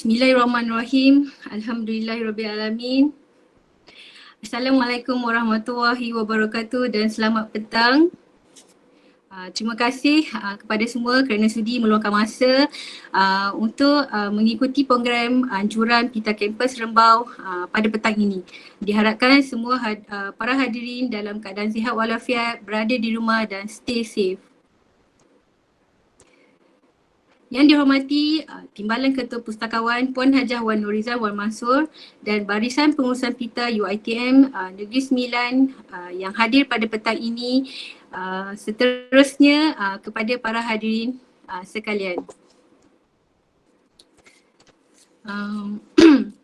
Bismillahirrahmanirrahim. Alhamdulillahirrabbilalamin. Assalamualaikum warahmatullahi wabarakatuh dan selamat petang. Terima kasih kepada semua kerana sudi meluangkan masa untuk mengikuti program anjuran Pita Kampus Rembau pada petang ini. Diharapkan semua para hadirin dalam keadaan sihat walafiat, berada di rumah dan stay safe. Yang dihormati Timbalan Ketua Pustakawan Puan Hajah Wan Nurizal Wan Mansur dan Barisan Pengurusan Pita UiTM Negeri Sembilan yang hadir pada petang ini, seterusnya kepada para hadirin sekalian.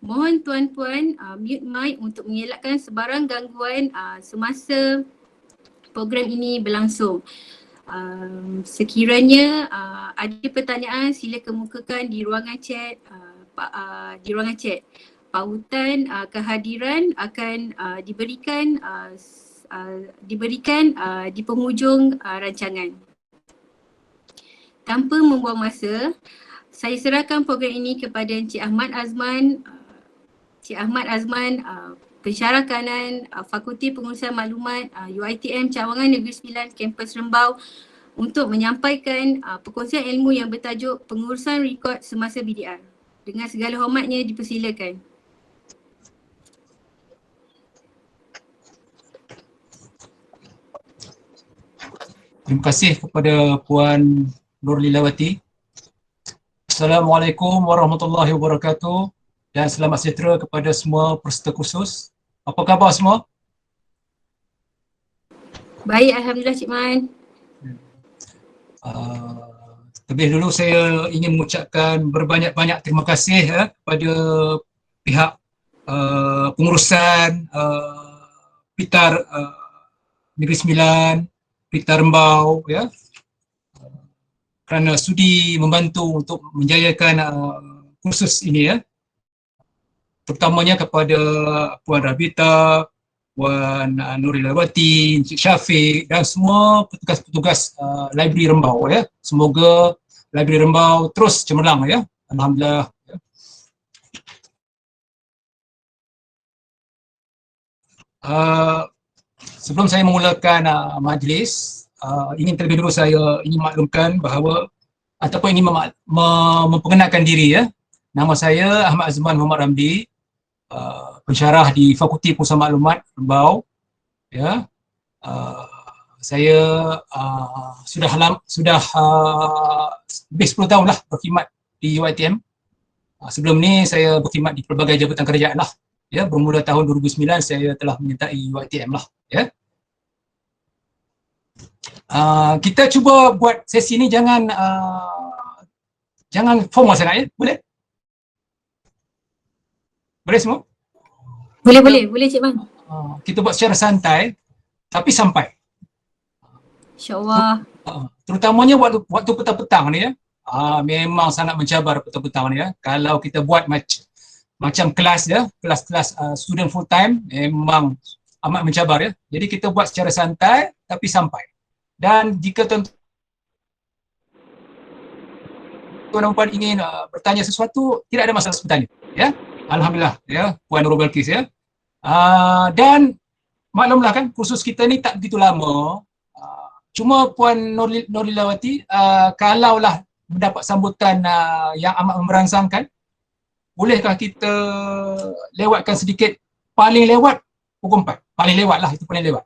Mohon tuan-puan mute mic untuk mengelakkan sebarang gangguan semasa program ini berlangsung. Sekiranya ada pertanyaan, sila kemukakan di ruangan chat. Pautan kehadiran akan diberikan di penghujung rancangan. Tanpa membuang masa, saya serahkan program ini kepada Encik Ahmad Azman. Encik Ahmad Azman, Pensyarah Kanan Fakulti Pengurusan Maklumat UiTM Cawangan Negeri Sembilan Kampus Rembau untuk menyampaikan perkongsian ilmu yang bertajuk Pengurusan Rekod Semasa BDR. Dengan segala hormatnya dipersilakan. Terima kasih kepada Puan Nurlilawati. Assalamualaikum warahmatullahi wabarakatuh dan selamat sejahtera kepada semua peserta kursus. Apa khabar semua? Baik, Alhamdulillah Cik Man. Terlebih dulu saya ingin mengucapkan berbanyak-banyak terima kasih kepada pihak pengurusan Pitar Negeri Sembilan, Pitar Rembau kerana sudi membantu untuk menjayakan kursus ini terutamanya kepada Puan Rabita, Puan Nurlilawati, Encik Syafiq dan semua petugas-petugas library Rembau Semoga library Rembau terus cemerlang Alhamdulillah. Sebelum saya memulakan majlis, ingin terlebih dulu saya ingin maklumkan bahawa ataupun ingin memperkenalkan diri Nama saya Ahmad Azman Muhammad Ramli, pensyarah di Fakulti Pengurusan Maklumat Rembau. Saya sudah lebih 10 tahun lah berkhidmat di UiTM. Sebelum ni saya berkhidmat di pelbagai jabatan kerajaan lah. Bermula tahun 2009 saya telah menyertai UiTM lah. Kita cuba buat sesi ni jangan formal sangat boleh? Boleh semua? Boleh Cik Man. Kita buat secara santai tapi sampai. InsyaAllah. Terutamanya waktu petang-petang ni memang sangat mencabar petang-petang ni Kalau kita buat macam kelas kelas student full time memang amat mencabar Jadi kita buat secara santai tapi sampai. Dan jika tuan-tuan dan puan ingin bertanya sesuatu, tidak ada masalah bertanya Alhamdulillah Puan Nurul Balkis dan maklumlah kan kursus kita ni tak begitu lama. Cuma Puan Nurlilawati kalaulah mendapat sambutan yang amat merangsangkan, bolehkah kita lewatkan sedikit, paling lewat pukul 4. Paling lewat lah, itu paling lewat.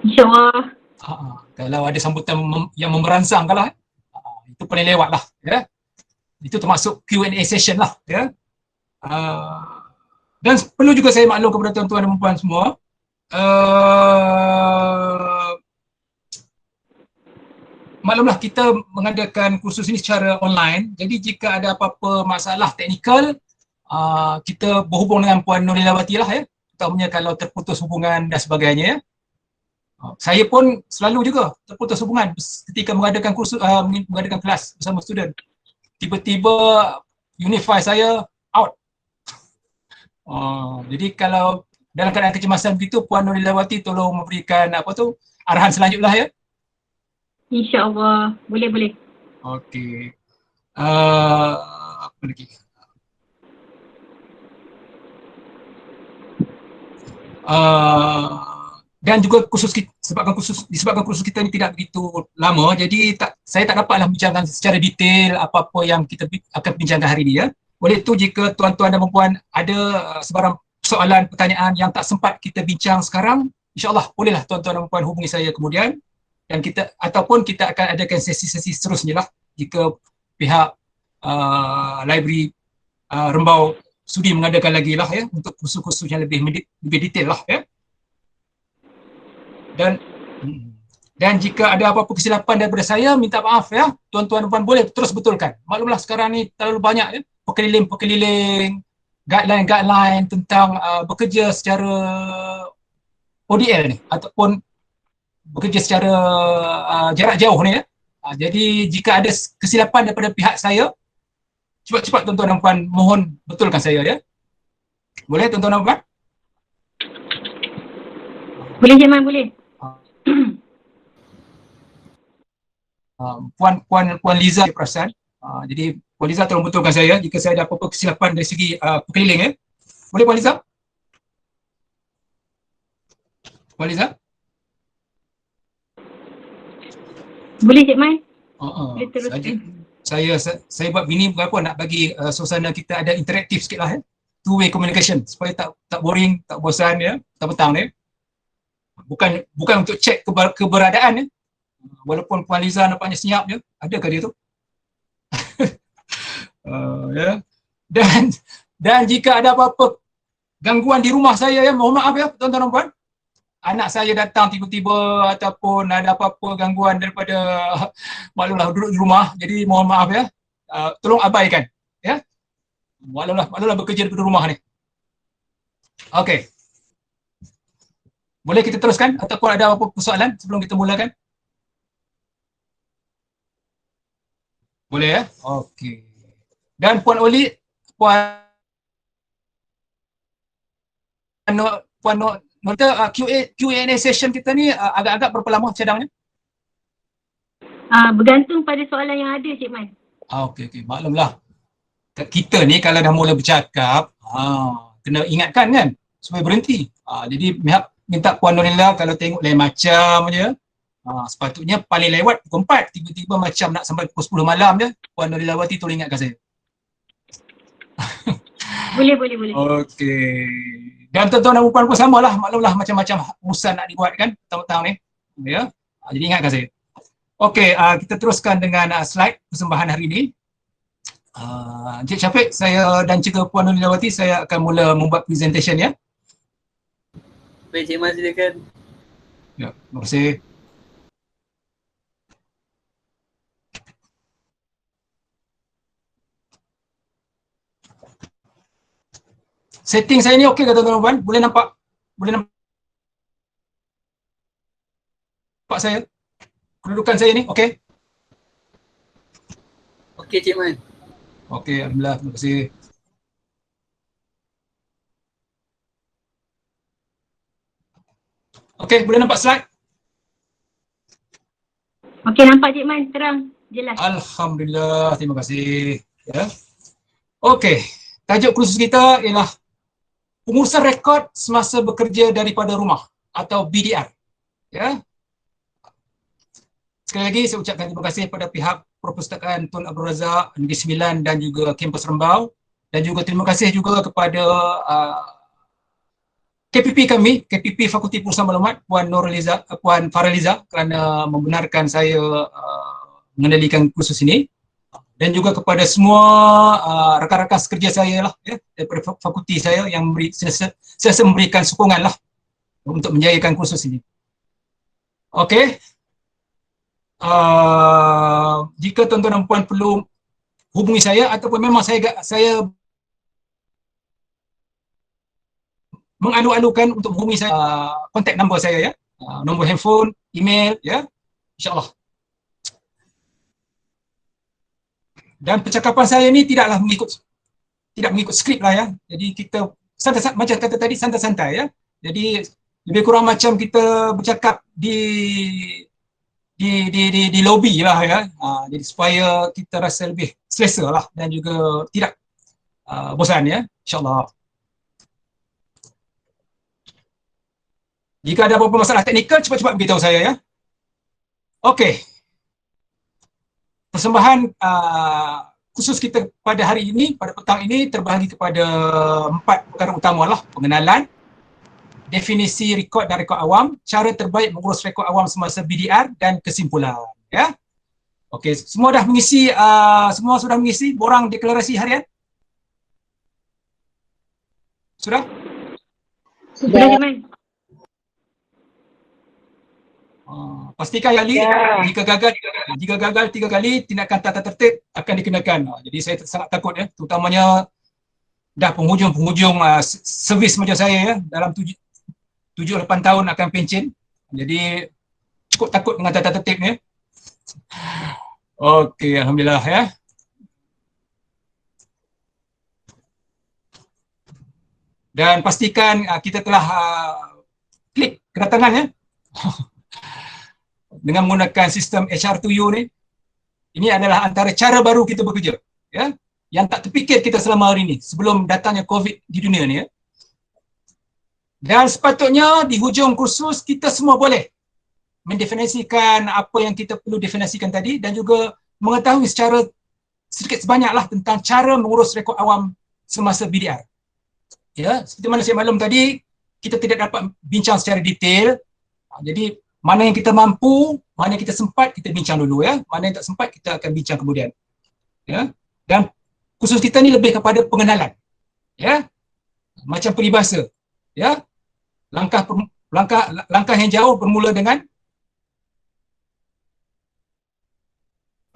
InsyaAllah. Kalau ada sambutan yang merangsangkan lah, itu paling lewat lah Itu termasuk Q&A session lah Dan perlu juga saya maklum kepada tuan-tuan dan puan semua, maklumlah kita mengadakan kursus ini secara online. Jadi jika ada apa-apa masalah teknikal, kita berhubung dengan Puan Nurlilawati lah terutamanya kalau terputus hubungan dan sebagainya Saya pun selalu juga terputus hubungan ketika mengadakan kursus, mengadakan kelas bersama student. Tiba-tiba Unify saya out. Jadi kalau dalam keadaan kecemasan begitu, Puan Nurlilawati tolong memberikan arahan selanjutnya InsyaAllah. Boleh. Okey. lagi. Dan juga disebabkan kursus kita ini tidak begitu lama, jadi saya tak dapatlah bincangkan secara detail apa-apa yang kita akan bincangkan hari ini ya. Oleh itu jika tuan-tuan dan puan ada sebarang soalan, pertanyaan yang tak sempat kita bincang sekarang, insya-Allah bolehlah tuan-tuan dan puan hubungi saya kemudian, dan kita akan adakan sesi-sesi seterusnya lah jika pihak library Rembau sudi mengadakan lagi lah ya untuk kursus-kursus yang lebih detail lah ya. Dan jika ada apa-apa kesilapan daripada saya, minta maaf ya. Tuan-tuan dan puan boleh terus betulkan. Maklumlah sekarang ni terlalu banyak ya pekeliling-pekeliling, guideline-guideline tentang bekerja secara ODL ni ataupun bekerja secara jarak jauh ni ya. Jadi jika ada kesilapan daripada pihak saya, cepat-cepat tuan-tuan dan puan mohon betulkan saya ya. Boleh tuan-tuan dan puan? Boleh Cik Man, boleh. Puan Liza perasan. Jadi Puan Liza tolong betulkan saya jika saya ada apa-apa kesilapan dari segi pekeliling ya. Boleh Puan Liza? Puan Liza? Boleh Cik Man. Boleh teruskan. Saya buat begini berapa nak bagi suasana kita ada interaktif sikit lah ya. Two way communication supaya tak boring, tak bosan ya, tak petang ya. Bukan untuk cek keberadaan ya. Walaupun Puan Liza nampaknya senyap je, adakah dia tu? Ya. Dan jika ada apa-apa gangguan di rumah saya ya, mohon maaf ya tuan-tuan dan puan. Anak saya datang tiba-tiba ataupun ada apa-apa gangguan daripada maklumlah duduk di rumah, jadi mohon maaf ya. Tolong abaikan ya. Maklumlah bekerja daripada rumah ni. Okey. Boleh kita teruskan ataupun ada apa-apa persoalan sebelum kita mulakan? Boleh ya? Okey. Dan Puan Oli, Puan Nota, Q&A session kita ni agak-agak berapa lama cadangnya? Bergantung pada soalan yang ada Cik Man. Okey. Maklumlah. Kita ni kalau dah mula bercakap, kena ingatkan kan supaya berhenti. Jadi minta Puan Nurila kalau tengok lain macam je, sepatutnya paling lewat pukul 4, tiba-tiba macam nak sampai pukul 10 malam je, Puan Nurilawati tolong ingatkan saya. Boleh. Okey. Dan tuan-tuan dan puan pun samalah, maklumlah macam-macam urusan nak dibuat kan petang-petang ni. Ya. Jadi ingatkan saya. Okey, kita teruskan dengan slide persembahan hari ini. Encik Syafiq, saya dan juga Puan Nurilawati, saya akan mula membuat presentation ya. Baik Cik Man, silakan. Ya, terima kasih. Setting saya ni okey ke tuan-tuan dan puan? Boleh nampak saya? Kedudukan saya ni okey? Okey Cik Man. Okey, alhamdulillah, terima kasih. Okey, boleh nampak slide? Okey, nampak Cik Man, terang, jelas. Alhamdulillah, terima kasih. Ya. Okey, tajuk kursus kita ialah pengurusan rekod semasa bekerja daripada rumah atau BDR. Ya. Sekali lagi saya ucapkan terima kasih kepada pihak Perpustakaan Tun Abdul Razak Negeri Sembilan dan juga kampus Rembau, dan juga terima kasih juga kepada KPP kami, KPP Fakulti Pengurusan Maklumat, Puan Faraliza kerana membenarkan saya mengendalikan kursus ini, dan juga kepada semua rakan-rakan sekerja saya lah ya, daripada fakulti saya yang sentiasa memberikan sokongan lah untuk menjayakan kursus ini. Okey. Jika tuan-tuan dan puan perlu hubungi saya ataupun memang saya mengalu-alukan untuk hubungi saya, kontak nombor saya ya, nombor handphone, email ya, insya-Allah. Dan percakapan saya ni tidak mengikut skrip lah ya. Jadi kita santai, macam kata tadi, santai-santai ya. Jadi lebih kurang macam kita bercakap di lobby lah ya. Jadi supaya kita rasa lebih selesa lah dan juga tidak bosan ya, insyaAllah. Jika ada apa-apa masalah teknikal, cepat-cepat beritahu saya ya. Okey. Persembahan khusus kita pada hari ini, pada petang ini terbahagi kepada 4 perkara utama lah. Pengenalan, definisi rekod dan rekod awam, cara terbaik mengurus rekod awam semasa BDR dan kesimpulan. Ya. Okey, semua sudah mengisi borang deklarasi harian? Sudah? Sudah, Cikman. Pastikan Ali, jika gagal 3 kali, tindakan tata tertib akan dikenakan. Jadi saya sangat takut ya, terutamanya dah penghujung servis macam saya ya, dalam 7-8 tahun akan pencen. Jadi cukup takut dengan tata tertib ni. Okey, alhamdulillah ya. Dan pastikan kita telah klik kedatangan ya. Dengan menggunakan sistem HR2U ni, ini adalah antara cara baru kita bekerja, ya, yang tak terfikir kita selama hari ini sebelum datangnya COVID di dunia ni ya. Dan sepatutnya di hujung kursus kita semua boleh mendefinisikan apa yang kita perlu definisikan tadi dan juga mengetahui secara sedikit sebanyaklah tentang cara mengurus rekod awam semasa BDR. Ya, seperti mana saya maklum tadi, kita tidak dapat bincang secara detail. Jadi mana yang kita mampu, mana yang kita sempat, kita bincang dulu ya. Mana yang tak sempat, kita akan bincang kemudian. Ya. Dan khusus kita ni lebih kepada pengenalan. Ya. Macam peribahasa. Ya. Langkah yang jauh bermula dengan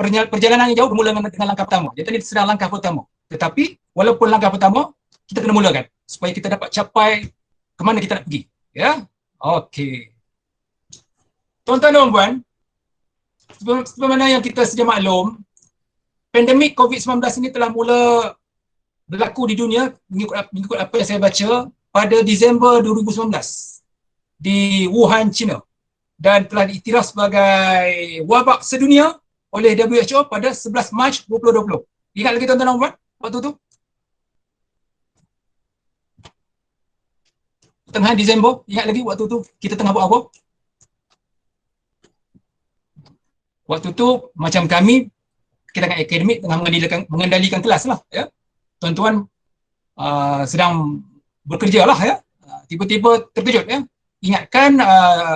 perjalanan yang jauh bermula dengan langkah pertama. Jadi ini sedang langkah pertama. Tetapi walaupun langkah pertama, kita kena mulakan supaya kita dapat capai ke mana kita nak pergi. Ya. Okey. Tuan-tuan dan puan, sebagaimana yang kita sedia maklum, pandemik COVID-19 ini telah mula berlaku di dunia mengikut apa yang saya baca pada Disember 2019 di Wuhan, China, dan telah diiktiraf sebagai wabak sedunia oleh WHO pada 11 Mac 2020. Ingat lagi tuan-tuan dan puan waktu tu? Tengah Disember, ingat lagi waktu tu kita tengah buat apa? Waktu tu macam kami, kalangan akademik tengah mengendalikan kelas lah ya. Tuan-tuan sedang bekerja lah ya. Tiba-tiba terkejut ya. Ingatkan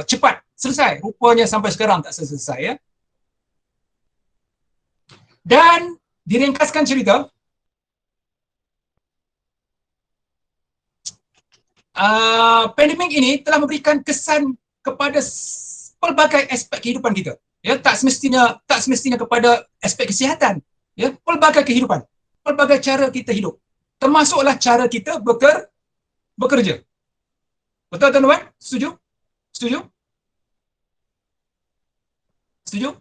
cepat selesai. Rupanya sampai sekarang tak selesai ya. Dan diringkaskan cerita, pandemik ini telah memberikan kesan kepada pelbagai aspek kehidupan kita. Ya, tak semestinya kepada aspek kesihatan, ya, pelbagai kehidupan, pelbagai cara kita hidup, termasuklah cara kita bekerja. Betul tuan-tuan? Setuju? Setuju? Setuju?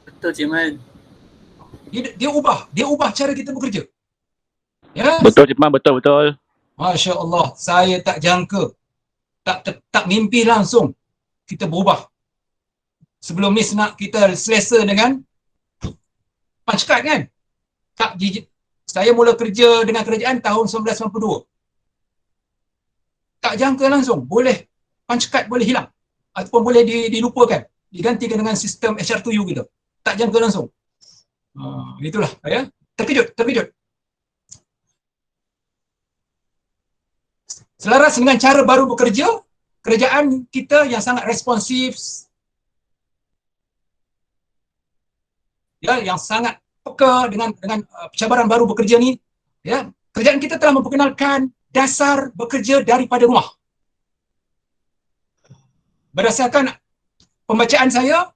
Betul Cikman. Dia ubah cara kita bekerja. Ya. Betul Cikman, betul. Masya Allah, saya tak jangka, tak mimpi langsung kita berubah. Sebelum ni kita selesa dengan punch card kan? Saya mula kerja dengan kerajaan tahun 1992. Tak jangka langsung boleh punch card boleh hilang ataupun boleh dilupakan, digantikan dengan sistem HR2U kita. Tak jangka langsung. Itulah ya. Terkejut. Selaras dengan cara baru bekerja, kerajaan kita yang sangat responsif, ya, yang sangat peka dengan cabaran baru bekerja ni, ya, kerajaan kita telah memperkenalkan dasar bekerja daripada rumah. Berdasarkan pembacaan saya,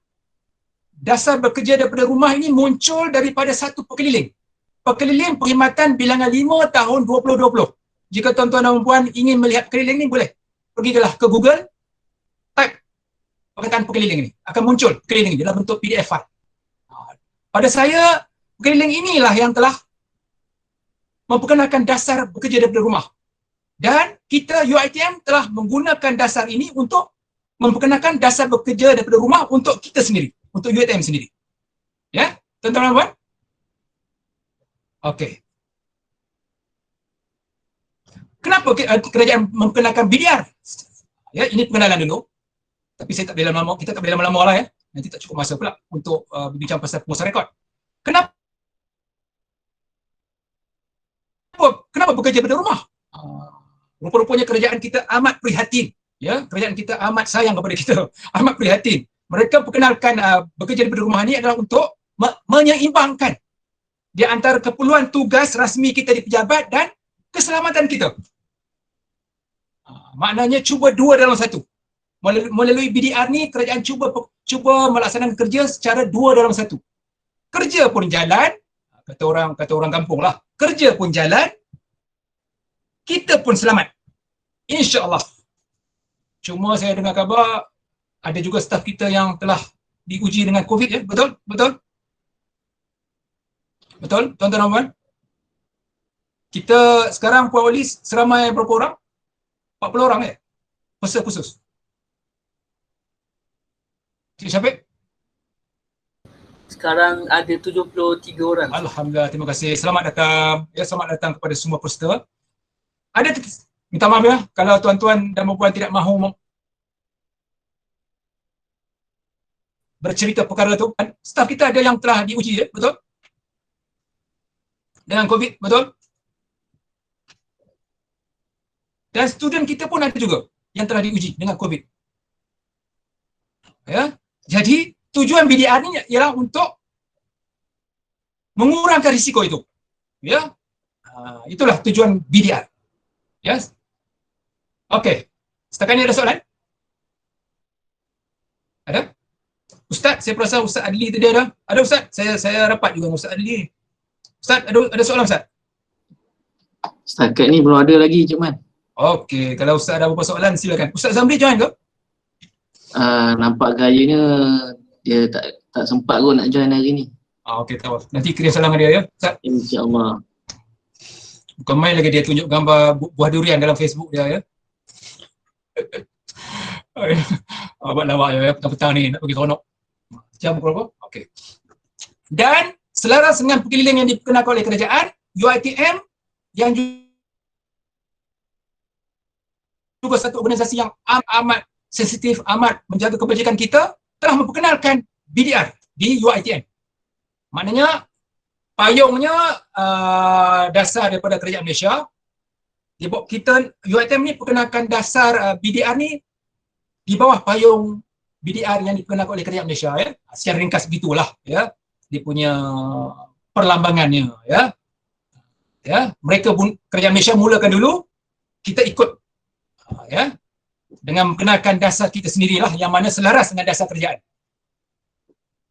dasar bekerja daripada rumah ini muncul daripada satu perkeliling perkhidmatan bilangan 5 tahun 2020. Jika tuan-tuan dan puan ingin melihat perkeliling ni, boleh pergilah ke Google, type perkataan perkeliling ni, akan muncul perkeliling ni dalam bentuk PDF file. Pada saya, perkeliling inilah yang telah memperkenalkan dasar bekerja daripada rumah. Dan kita UiTM telah menggunakan dasar ini untuk memperkenalkan dasar bekerja daripada rumah untuk kita sendiri, untuk UiTM sendiri. Ya, Tuan-tuan dan puan? Okey. Kenapa kerajaan memperkenalkan BDR? Ya, ini pengenalan dulu. Tapi saya tak boleh lama, kita tak boleh lama-lama lah ya. Nanti tak cukup masa pula untuk berbincang pasal penguasaan rekod. Kenapa kenapa bekerja pada rumah? Rupa-rupanya kerajaan kita amat prihatin. Ya, kerajaan kita amat sayang kepada kita. Amat prihatin. Mereka perkenalkan bekerja daripada rumah ini adalah untuk menyeimbangkan di antara keperluan tugas rasmi kita di pejabat dan keselamatan kita. Maknanya cuba dua dalam satu. Melalui BDR ni kerajaan cuba melaksanakan kerja secara dua dalam satu. Kerja pun jalan, kata orang kampung lah. Kerja pun jalan, kita pun selamat. InsyaAllah. Cuma saya dengar khabar ada juga staf kita yang telah diuji dengan COVID ya. Betul? Betul? Betul? Tuan-tuan dan puan? Kita sekarang Puan Wali seramai berapa orang? 40 orang ya? Peserta khusus. Cik Syafiq? Sekarang ada 73 orang. Alhamdulillah, terima kasih. Selamat datang. Ya, selamat datang kepada semua peserta. Minta maaf ya kalau tuan-tuan dan puan tidak mahu bercerita perkara tu. Staf kita ada yang telah diuji ya, betul? Dengan COVID, betul? Dan student kita pun ada juga yang telah diuji dengan COVID. Ya. Jadi tujuan BDR ni ialah untuk mengurangkan risiko itu. Ya. Itulah tujuan BDR. Yes. Okey. Setakat ini ada soalan? Ada? Ustaz, saya perasan Ustaz Adli tadi ada. Ada Ustaz? Saya rapat juga dengan Ustaz Adli. Ustaz, ada soalan Ustaz? Setakat ni belum ada lagi, Cik Man. Okey, kalau Ustaz ada beberapa soalan silakan. Ustaz Zamri join ke? Nampak gayanya dia tak sempat kot nak join hari ni. Okey, tahu. Nanti kirim salam dia ya. Ustaz. InsyaAllah. Bukan main lagi dia tunjuk gambar buah durian dalam Facebook dia ya. Buat lawak ya petang-petang ni nak pergi seronok. Jam berapa? Okey. Dan selaras dengan perkeliling yang diperkenalkan oleh kerajaan, UiTM yang juga satu organisasi yang amat sensitif, amat menjaga kebajikan kita, telah memperkenalkan BDR di UiTM. Maknanya payungnya dasar daripada kerajaan Malaysia. Kita UiTM ni perkenalkan dasar BDR ni di bawah payung BDR yang diperkenalkan oleh kerajaan Malaysia ya. Secara ringkas begitulah ya. Dia punya perlambangannya ya. Ya, mereka pun kerajaan Malaysia mulakan dulu, kita ikut ya. Dengan memperkenalkan dasar kita sendirilah yang mana selaras dengan dasar kerajaan.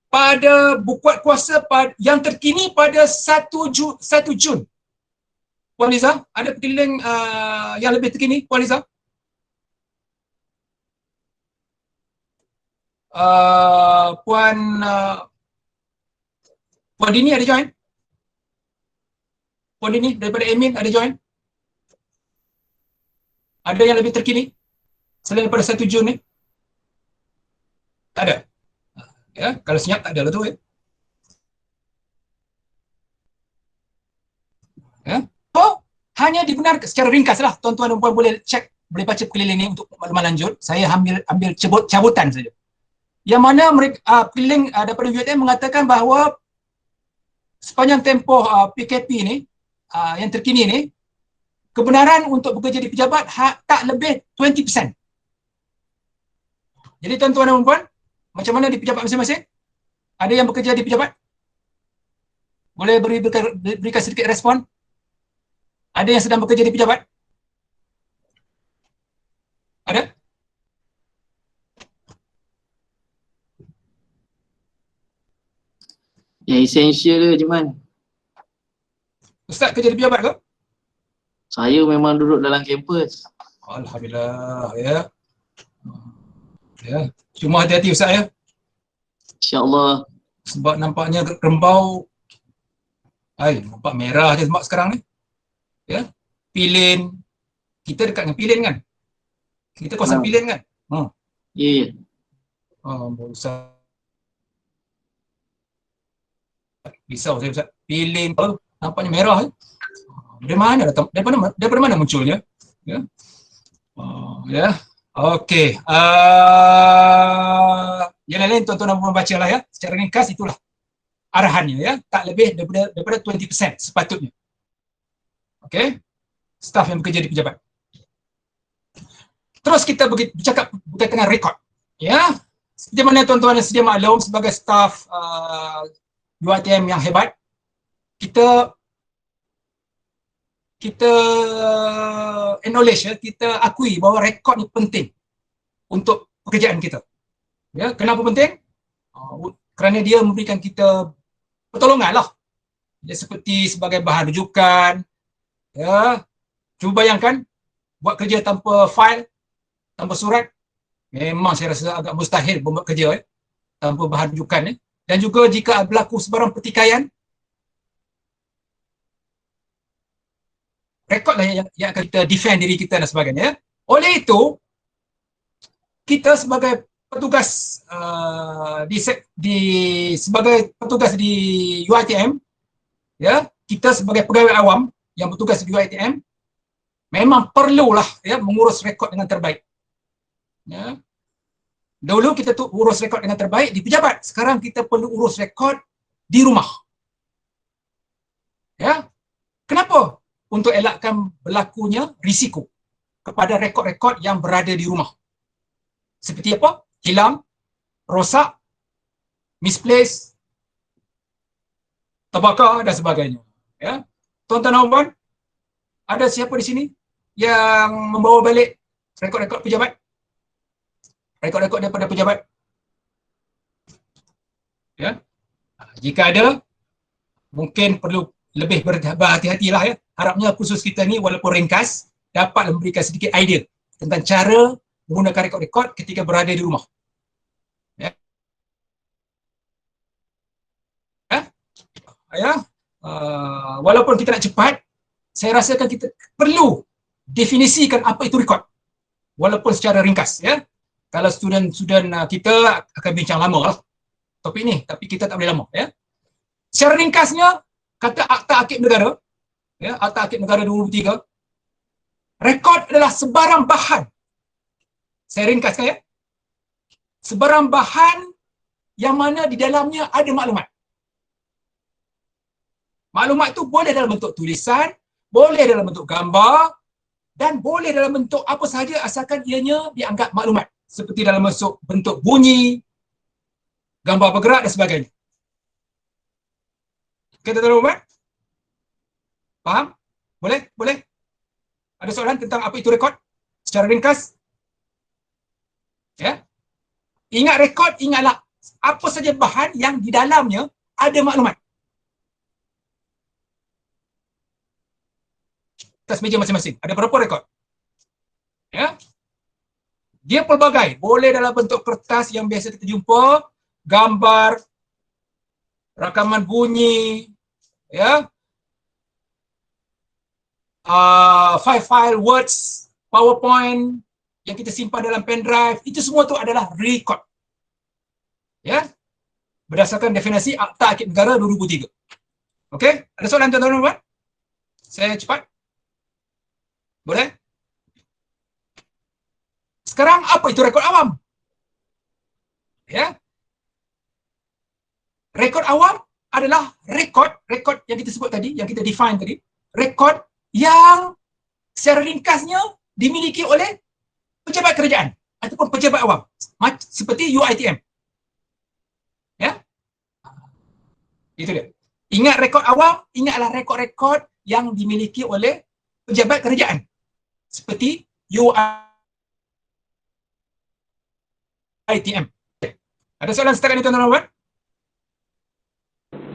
Pada bukuat kuasa yang terkini pada 1 Jun. Puan Liza, ada perkeliling yang lebih terkini, Puan Liza? Puan Dini ada join? Puan Dini daripada admin ada join? Ada yang lebih terkini selain pada 1 Jun ni? Tak ada? Ya, kalau senyap tak ada lah tu ya. Ya. Hanya dibenarkan secara ringkas lah, tuan-tuan dan puan boleh cek, boleh baca perkeliling ni untuk maklumat lanjut. Saya ambil cabutan saja. Yang mana mereka perkeliling daripada UiTM mengatakan bahawa sepanjang tempoh PKP ni yang terkini ni, kebenaran untuk bekerja di pejabat tak lebih 20%. Jadi tuan-tuan dan puan, macam mana di pejabat masing-masing? Ada yang bekerja di pejabat? Boleh berikan sedikit respon? Ada yang sedang bekerja di pejabat? Ada? Yang esensial ke, Cik Man? Ustaz kerja di pejabat ke? Saya memang duduk dalam kampus. Alhamdulillah ya. Ya, cuma hati-hati Ustaz ya. InsyaAllah. Sebab nampaknya rembau nampak merah je sebab sekarang ni. Ya. Pilin. Kita dekat dengan Pilin kan? Kita kawasan Pilin kan? Ya. Ustaz. Risau saya Ustaz. Pilih apa? Nampaknya merah. Dari mana datang? Daripada mana munculnya? Ya. Ya. Okey. Yang lain tuan-tuan dan puan bacalah ya. Secara ringkas itulah arahannya ya. Tak lebih daripada 20% sepatutnya. Okey. Staf yang bekerja di pejabat. Terus kita bercakap berkaitan dengan rekod. Ya. Seperti mana tuan-tuan yang sedia maklum sebagai staf UiTM yang hebat, kita acknowledge ya, kita akui bahawa rekod ni penting untuk pekerjaan kita. Ya, kenapa penting? Kerana dia memberikan kita pertolongan lah. Ya, seperti sebagai bahan rujukan. Ya, cuba bayangkan buat kerja tanpa file, tanpa surat, memang saya rasa agak mustahil buat kerja tanpa bahan rujukan. Dan juga jika berlaku sebarang pertikaian, rekodlah yang akan kita defend diri kita dan sebagainya. Oleh itu, kita sebagai petugas sebagai petugas di UiTM, ya, kita sebagai pegawai awam yang bertugas di UiTM memang perlulah ya mengurus rekod dengan terbaik. Ya. Dahulu kita tu urus rekod dengan terbaik di pejabat, sekarang kita perlu urus rekod di rumah. Ya. Kenapa? Untuk elakkan berlakunya risiko kepada rekod-rekod yang berada di rumah. Seperti apa? Hilang, rosak, misplace, terbakar dan sebagainya. Ya. Tuan-tuan dan puan, ada siapa di sini yang membawa balik rekod-rekod pejabat? Rekod-rekod daripada pejabat? Ya. Jika ada, mungkin perlu lebih berhati-hatilah ya. Harapnya kursus kita ni walaupun ringkas dapat memberikan sedikit idea tentang cara menggunakan rekod-rekod ketika berada di rumah. Ya. Ya. Walaupun kita nak cepat, saya rasakan kita perlu definisikan apa itu rekod. Walaupun secara ringkas ya. Kalau student kita akan bincang lama lah topik ni, tapi kita tak boleh lama ya. Secara ringkasnya, kata Akta Akib Negara, ya, Akta Akib Negara 2003, rekod adalah sebarang bahan. Saya ringkaskan ya. Sebarang bahan yang mana di dalamnya ada maklumat. Maklumat itu boleh dalam bentuk tulisan, boleh dalam bentuk gambar, dan boleh dalam bentuk apa sahaja asalkan ianya dianggap maklumat. Seperti dalam bentuk bunyi, gambar bergerak dan sebagainya. Kita tahu kan? Faham? Boleh? Boleh? Ada soalan tentang apa itu rekod? Secara ringkas? Ya. Ingat rekod, ingatlah apa saja bahan yang di dalamnya ada maklumat. Atas meja masing-masing. Ada berapa rekod? Ya. Dia pelbagai. Boleh dalam bentuk kertas yang biasa kita jumpa, gambar, rakaman bunyi, ya, file words, PowerPoint yang kita simpan dalam pendrive, itu semua tu adalah rekod. Ya. Berdasarkan definisi Akta Akib Negara 2003. Okey? Ada soalan tuan-tuan dan puan? Saya cepat. Boleh? Sekarang apa itu rekod awam? Ya. Rekod awam adalah rekod yang kita sebut tadi, yang kita define tadi, rekod yang secara ringkasnya dimiliki oleh pejabat kerajaan ataupun pejabat awam seperti UiTM. Ya. Itu dia. Ingat rekod awam, ingatlah rekod-rekod yang dimiliki oleh pejabat kerajaan seperti UiTM. Ada soalan setakat ni tuan-tuan dan puan?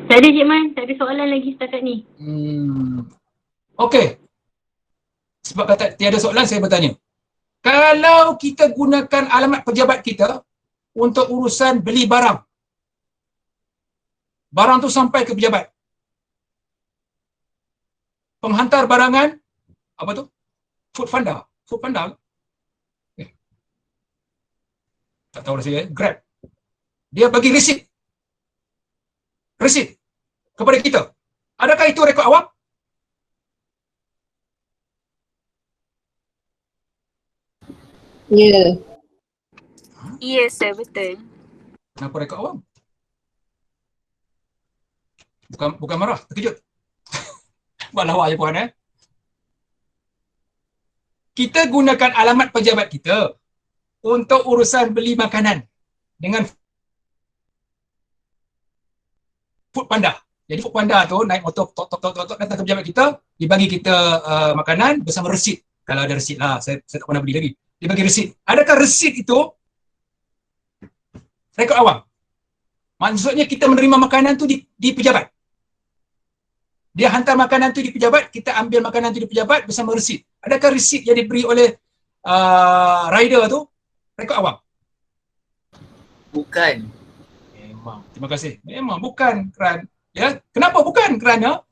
Tak ada Cik Man, tak ada soalan lagi setakat ni. Okey. Sebab kata tiada soalan, saya bertanya. Kalau kita gunakan alamat pejabat kita untuk urusan beli barang, barang tu sampai ke pejabat, penghantar barangan, apa tu? Foodpanda. Tak tahu lah saya. Grab. Dia bagi resit. kepada kita. Adakah itu rekod awam? Ya. Yes, sir, betul. Kenapa rekod awam? Bukan marah, terkejut. Buat lawak je puan Kita gunakan alamat pejabat kita untuk urusan beli makanan dengan Foodpanda. Jadi Foodpanda tu naik motor tok datang ke pejabat kita, dia bagi kita makanan bersama resit. Kalau ada resit lah, saya tak pernah beli lagi. Dia bagi resit. Adakah resit itu rekod awam? Maksudnya kita menerima makanan tu di pejabat. Dia hantar makanan tu di pejabat, kita ambil makanan tu di pejabat bersama resit. Adakah resit yang diberi oleh rider tu rekod awam? Bukan. Memang. Terima kasih. Memang bukan kerana kenapa bukan? Kerana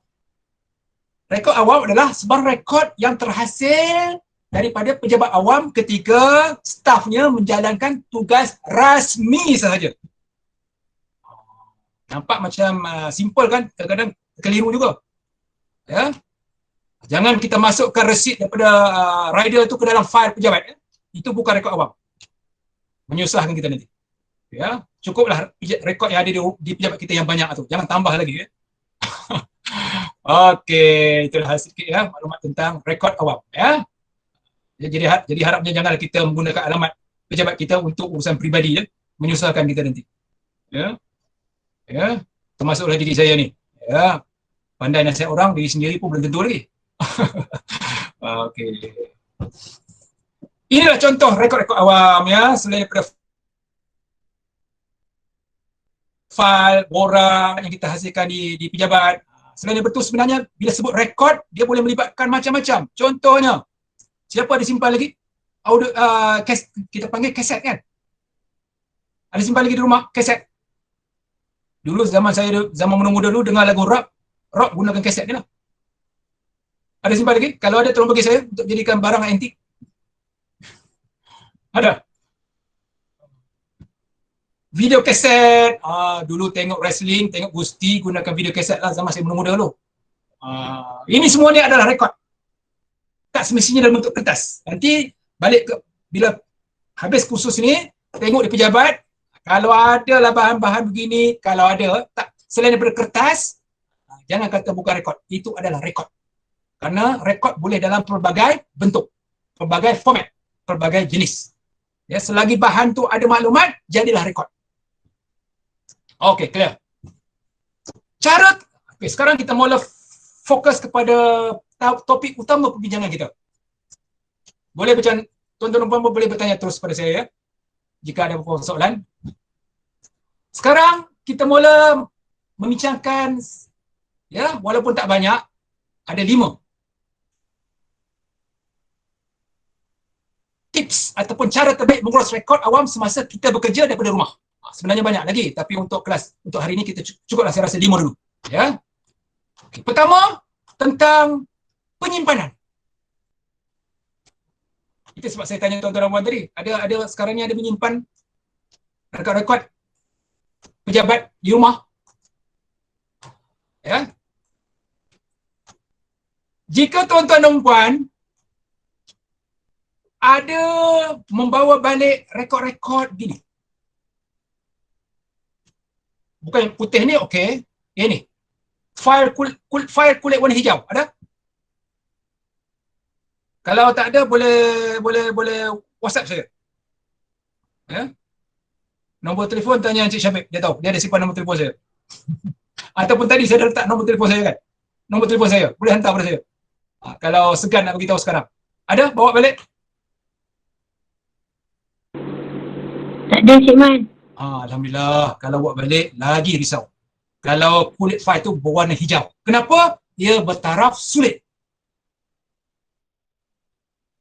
rekod awam adalah sebarang rekod yang terhasil daripada pejabat awam ketika stafnya menjalankan tugas rasmi sahaja. Nampak macam simple kan? Kadang-kadang keliru juga. Ya. Jangan kita masukkan resit daripada rider tu ke dalam fail pejabat. Itu bukan rekod awam. Menyusahkan kita nanti. Ya, cukuplah rekod yang ada di pejabat kita yang banyak tu. Jangan tambah lagi Okey, itulah sikit maklumat tentang rekod awam Jadi harapnya janganlah kita menggunakan alamat pejabat kita untuk urusan peribadi menyusahkan kita nanti. Ya. Termasuklah diri saya ni. Ya. Pandai nasihat orang, diri sendiri pun belum tentu lagi. Okey. Inilah contoh rekod-rekod awam selain daripada fail, borang yang kita hasilkan di pejabat. Selain daripada itu sebenarnya bila sebut rekod, dia boleh melibatkan macam-macam. Contohnya, siapa ada simpan lagi? Audio, kita panggil kaset kan? Ada simpan lagi di rumah, kaset. Dulu zaman muda-muda dulu dengar lagu rock gunakan kaset ni lah. Ada simpan lagi? Kalau ada tolong bagi saya untuk jadikan barang antik. Ada? Video kaset, dulu tengok wrestling, tengok Gusti, gunakan video kaset lah zaman saya muda-muda dulu. Ini semua ni adalah rekod. Tak semestinya dalam bentuk kertas. Nanti balik ke, bila habis kursus ni, tengok di pejabat, kalau ada lah bahan-bahan begini, kalau ada, tak selain daripada kertas, jangan kata bukan rekod. Itu adalah rekod. Karena rekod boleh dalam pelbagai bentuk, pelbagai format, pelbagai jenis. Ya, selagi bahan tu ada maklumat, jadilah rekod. Okey, clear. Sekarang kita mula fokus kepada topik utama perbincangan kita. Boleh tuan-tuan dan puan boleh bertanya terus pada saya jika ada beberapa soalan. Sekarang kita mula membincangkan walaupun tak banyak, ada 5 tips ataupun cara terbaik mengurus rekod awam semasa kita bekerja daripada rumah. Sebenarnya banyak lagi, tapi untuk hari ini kita cukuplah saya rasa 5 dulu. Ya. Okay. Pertama, tentang penyimpanan. Itu sebab saya tanya tuan-tuan dan puan tadi, ada sekarang ni ada menyimpan rekod-rekod pejabat di rumah. Ya. Jika tuan-tuan dan puan ada membawa balik rekod-rekod gini. Bukan yang putih ni, okey. Ini. File kulit warna hijau. Ada? Kalau tak ada, boleh WhatsApp saya. Ya? Nombor telefon tanya Encik Syabib. Dia tahu. Dia ada simpan nombor telefon saya. Ataupun tadi saya dah letak nombor telefon saya kan. Nombor telefon saya. Boleh hantar pada saya. Kalau segan nak beritahu sekarang. Ada? Bawa balik? Tak ada, Cik Man. Alhamdulillah. Kalau buat balik, lagi risau. Kalau kulit file tu berwarna hijau. Kenapa? Dia bertaraf sulit.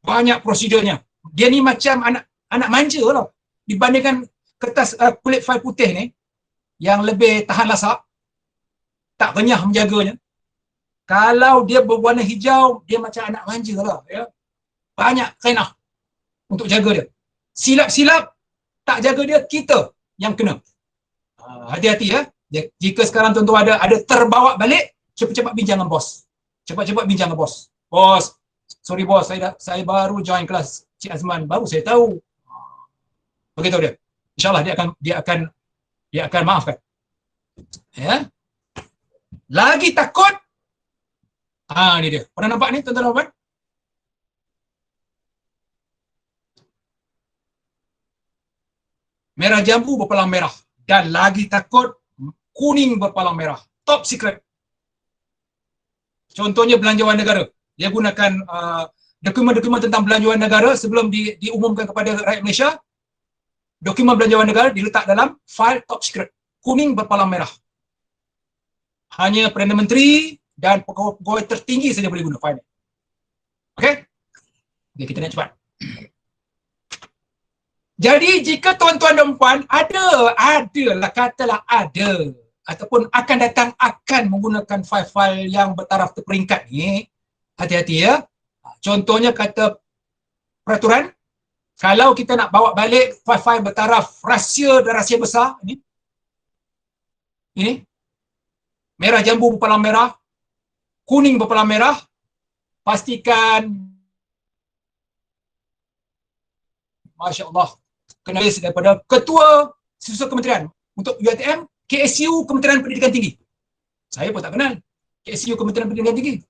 Banyak prosedurnya. Dia ni macam anak manja lah. Dibandingkan kertas kulit file putih ni, yang lebih tahan lasak, tak renyah menjaganya. Kalau dia berwarna hijau, dia macam anak manja lah. Ya. Banyak kainah untuk jaga dia. Silap-silap, tak jaga dia, kita yang kena. Hati-hati ya. Jika sekarang tuan-tuan ada terbawa balik, cepat-cepat bincang dengan bos. Cepat-cepat bincang dengan bos. Bos, sorry bos, saya baru join kelas Cik Azman, baru saya tahu. Beritahu dia. InsyaAllah dia akan maafkan. Ya. Lagi takut. Ni dia. Pernah nampak ni tuan-tuan dan puan? Merah jambu berpalang merah. Dan lagi takut, kuning berpalang merah. Top secret. Contohnya belanjawan negara. Dia gunakan dokumen-dokumen tentang belanjawan negara sebelum diumumkan kepada rakyat Malaysia. Dokumen belanjawan negara diletak dalam file top secret. Kuning berpalang merah. Hanya Perdana Menteri dan pegawai tertinggi saja boleh guna file. Okey? Okay, kita nak cepat. Jadi jika tuan-tuan dan puan katalah ada ataupun akan datang akan menggunakan file-file yang bertaraf terperingkat ni, hati-hati ya. Contohnya kata peraturan, kalau kita nak bawa balik file-file bertaraf rahsia dan rahsia besar ni, ini merah jambu berpalang merah, kuning berpalang merah, pastikan Masya Allah kena list daripada Ketua Sisusa Kementerian untuk UiTM, KSU Kementerian Pendidikan Tinggi. Saya pun tak kenal KSU Kementerian Pendidikan Tinggi.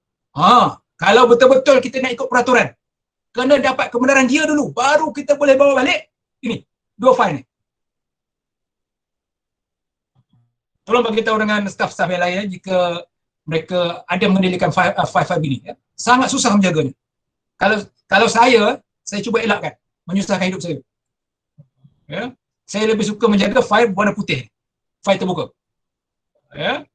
Kalau betul-betul kita nak ikut peraturan, kena dapat kebenaran dia dulu, baru kita boleh bawa balik ini, dua file ni. Tolong bagi tahu dengan staf-staf yang lain jika mereka ada mengendalikan file-file ini. Ya. Sangat susah menjaganya. Kalau saya cuba elakkan, menyusahkan hidup saya. Ya. Saya lebih suka menjaga file warna putih, file terbuka. Ya.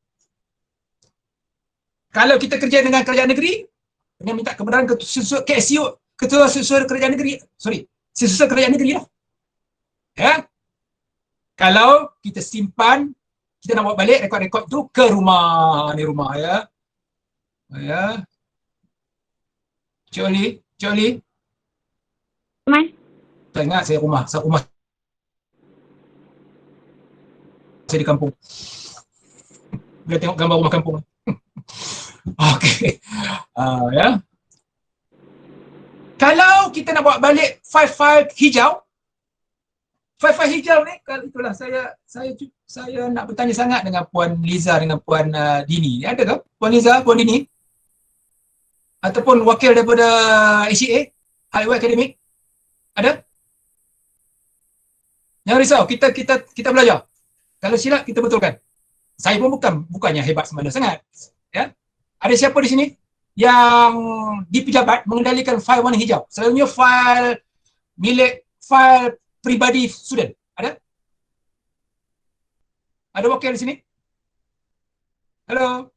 Kalau kita kerja dengan kerajaan negeri, kena minta kebenaran KSU, Ketua Sisusa Kerajaan Negeri, Sisusa Kerajaan Negeri lah. Ya. Kalau kita simpan, kita nak bawa balik rekod-rekod tu ke rumah. Ni rumah ya. Ya. Cik Oli. Man. Tak ingat saya rumah saya di kampung. Boleh tengok gambar rumah kampung. Okey. Ya. Kalau kita nak bawa balik file-file hijau ni, kalau itulah saya nak bertanya sangat dengan Puan Liza dengan Puan Dini. Ada ke Puan Liza, Puan Dini? Ataupun wakil daripada ACA, Highway Academic? Ada? Jangan risau, kita belajar. Kalau silap kita betulkan. Saya pun bukannya hebat semata sangat. Ya. Ada siapa di sini yang di pejabat mengendalikan fail warna hijau? Selalunya fail pribadi student. Ada? Ada wakil di sini? Hello?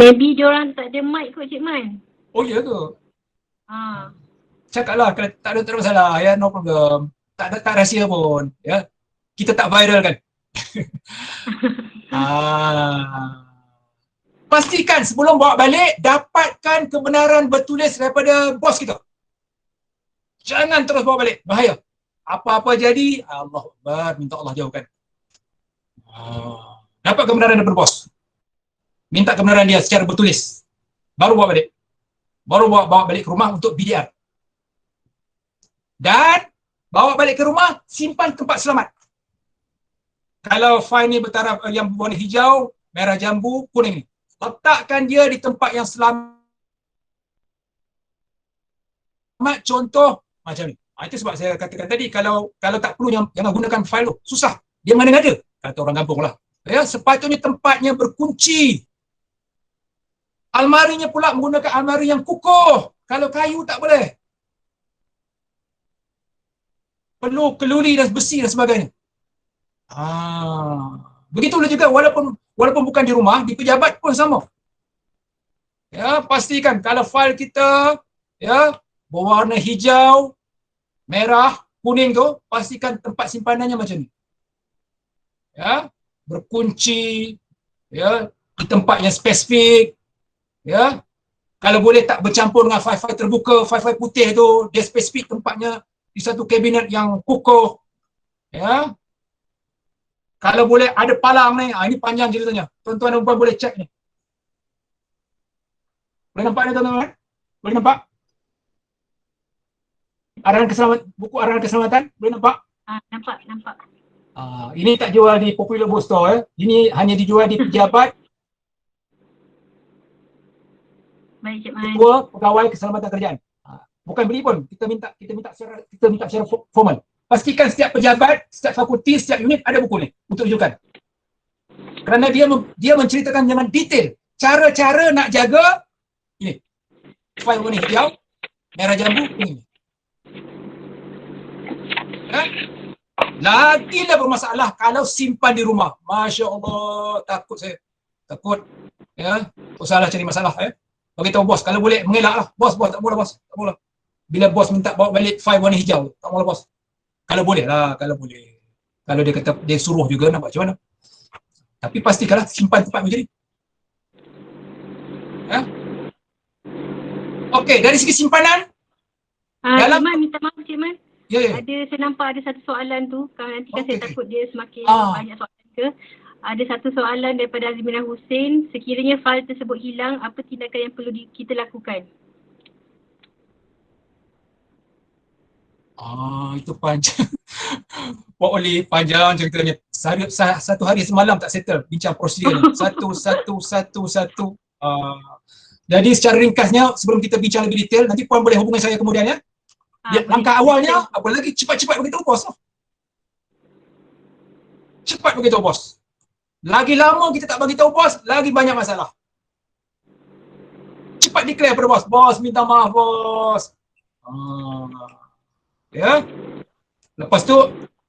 Maybe diorang tak ada mic kot Cik Man. Oh ya ke? Cakaplah, kalau tak ada masalah ya, no problem. Tak rahsia pun. Ya. Kita tak viral kan? Pastikan sebelum bawa balik, dapatkan kebenaran bertulis daripada bos kita. Jangan terus bawa balik, bahaya. Apa-apa jadi, Allah Akbar, minta Allah jauhkan. Dapat kebenaran daripada bos. Minta kebenaran dia secara bertulis. Baru bawa balik. Baru bawa balik ke rumah untuk BDR. Dan bawa balik ke rumah, simpan tempat selamat. Kalau file ni bertaraf yang berwarna hijau, merah jambu, kuning ni, letakkan dia di tempat yang selamat. Contoh macam ni. Itu sebab saya katakan tadi, kalau tak perlu jangan gunakan file tu. Susah. Dia mana-mana, kata orang kampung lah. Ya, sepatutnya tempatnya berkunci. Almarinya pula menggunakan almari yang kukuh. Kalau kayu tak boleh. Perlu keluli dan besi dan sebagainya. Begitulah juga walaupun bukan di rumah, di pejabat pun sama. Ya, pastikan kalau fail kita ya berwarna hijau, merah, kuning tu, pastikan tempat simpanannya macam ni. Ya, berkunci, ya, di tempat yang spesifik. Ya. Kalau boleh tak bercampur dengan file-file terbuka, file-file putih tu, dia spesifik tempatnya di satu kabinet yang kukuh. Ya. Kalau boleh ada palang ni, ini panjang ceritanya. Tuan-tuan dan puan boleh cek ni. Boleh nampak ni tuan-tuan? Boleh nampak? Buku arahan keselamatan, boleh nampak? Nampak. Ini tak jual di popular bookstore. Ini hanya dijual di pejabat Baik Cik Man. ketua pegawai keselamatan kerjaan. Bukan beli pun, kita minta secara formal. Pastikan setiap pejabat, setiap fakulti, setiap unit ada buku ni untuk rujukan. Kerana dia menceritakan dengan detail cara-cara nak jaga ini. File warna hijau, merah jambu, kuning. Ya? Lagilah bermasalah kalau simpan di rumah. Masya Allah, takut saya. Takut. Ya, salah cari masalah. Beritahu bos, kalau boleh mengelak lah. Bos, tak boleh bos. Tak boleh. Bila bos minta bawa balik file warna hijau, tak boleh bos. Kalau boleh lah, kalau boleh. Kalau dia kata, dia suruh juga, nak buat macam mana. Tapi pastikanlah simpan tempat macam ni. Ya? Okey, dari segi simpanan. Cik Man, minta maaf Cik Man. Ya. Saya nampak ada satu soalan tu. Kalau nanti kan saya takut dia semakin banyak soalan ke. Ada satu soalan daripada Azmina Hussein. Sekiranya fail tersebut hilang, apa tindakan yang perlu kita lakukan? Itu panjang. Pak Oli, panjang ceritanya. Satu hari semalam tak settle bincang prosedur ni. Satu. Jadi secara ringkasnya, sebelum kita bincang lebih detail, nanti puan boleh hubungi saya kemudian ya. Langkah awalnya, apa lagi cepat-cepat beritahu bos. Cepat beritahu bos. Lagi lama kita tak bagi tahu bos, lagi banyak masalah. Cepat declare pada bos. Bos, minta maaf bos. Ya. Lepas tu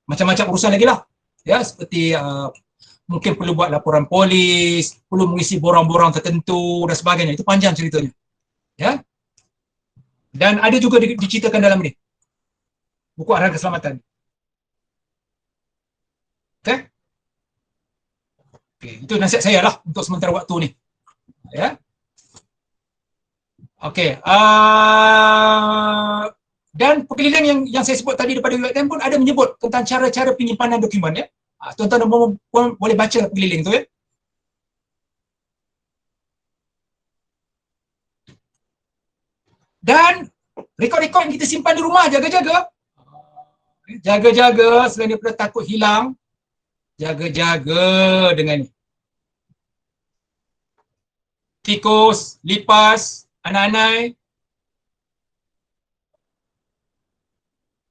macam-macam urusan lagi lah. Ya, seperti mungkin perlu buat laporan polis, perlu mengisi borang-borang tertentu dan sebagainya. Itu panjang ceritanya. Ya. Dan ada juga diceritakan dalam ni. Buku arahan keselamatan. Okey? Okey, itu nasihat saya lah untuk sementara waktu ni. Ya. Okey, dan pekeliling yang saya sebut tadi daripada UiTM pun ada menyebut tentang cara-cara penyimpanan dokumen ya. Tuan-tuan dan puan boleh baca pekeliling tu ya. Dan rekod-rekod yang kita simpan di rumah, jaga-jaga. Jaga-jaga selain daripada takut hilang, jaga-jaga dengan ni. Tikus, lipas, anai-anai.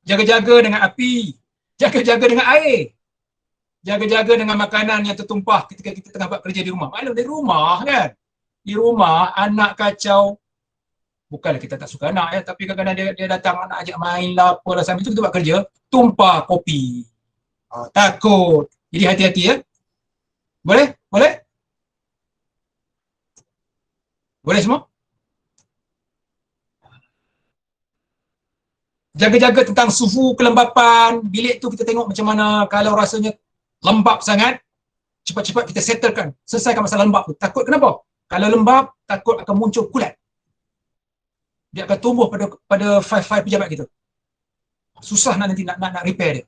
Jaga-jaga dengan api, jaga-jaga dengan air. Jaga-jaga dengan makanan yang tertumpah ketika kita tengah buat kerja di rumah. Maklum di rumah kan. Di rumah anak kacau. Bukanlah kita tak suka anak ya, tapi kadang-kadang dia datang nak ajak main lah apalah sambil tu kita buat kerja, tumpah kopi. Takut. Jadi hati-hati ya. Boleh? Boleh? Boleh semua? Jaga-jaga tentang suhu kelembapan bilik tu, kita tengok macam mana. Kalau rasanya lembab sangat, cepat-cepat kita settlekan, selesaikan masalah lembab tu. Takut kenapa? Kalau lembab, takut akan muncul kulat. Dia akan tumbuh pada file-file pejabat kita. Susah nanti nak repair dia.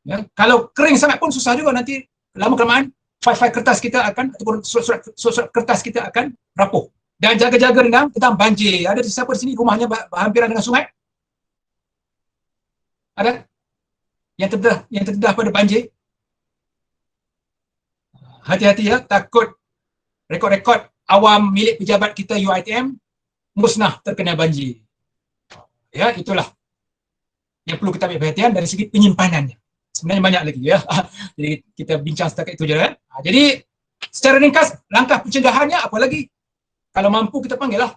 Ya, kalau kering sangat pun susah juga, nanti lama-kelamaan file-file kertas kita akan, ataupun surat-surat kertas kita akan rapuh. Dan jaga-jaga tentang banjir. Ada siapa di sini rumahnya berhampiran dengan sungai? Ada? Yang terdedah pada banjir? Hati-hati ya, takut rekod-rekod awam milik pejabat kita UiTM musnah terkena banjir. Ya, itulah yang perlu kita ambil perhatian dari segi penyimpanannya. Sebenarnya banyak lagi ya. Jadi kita bincang setakat itu je kan. Jadi secara ringkas, langkah pencegahannya apa lagi? Kalau mampu kita panggil lah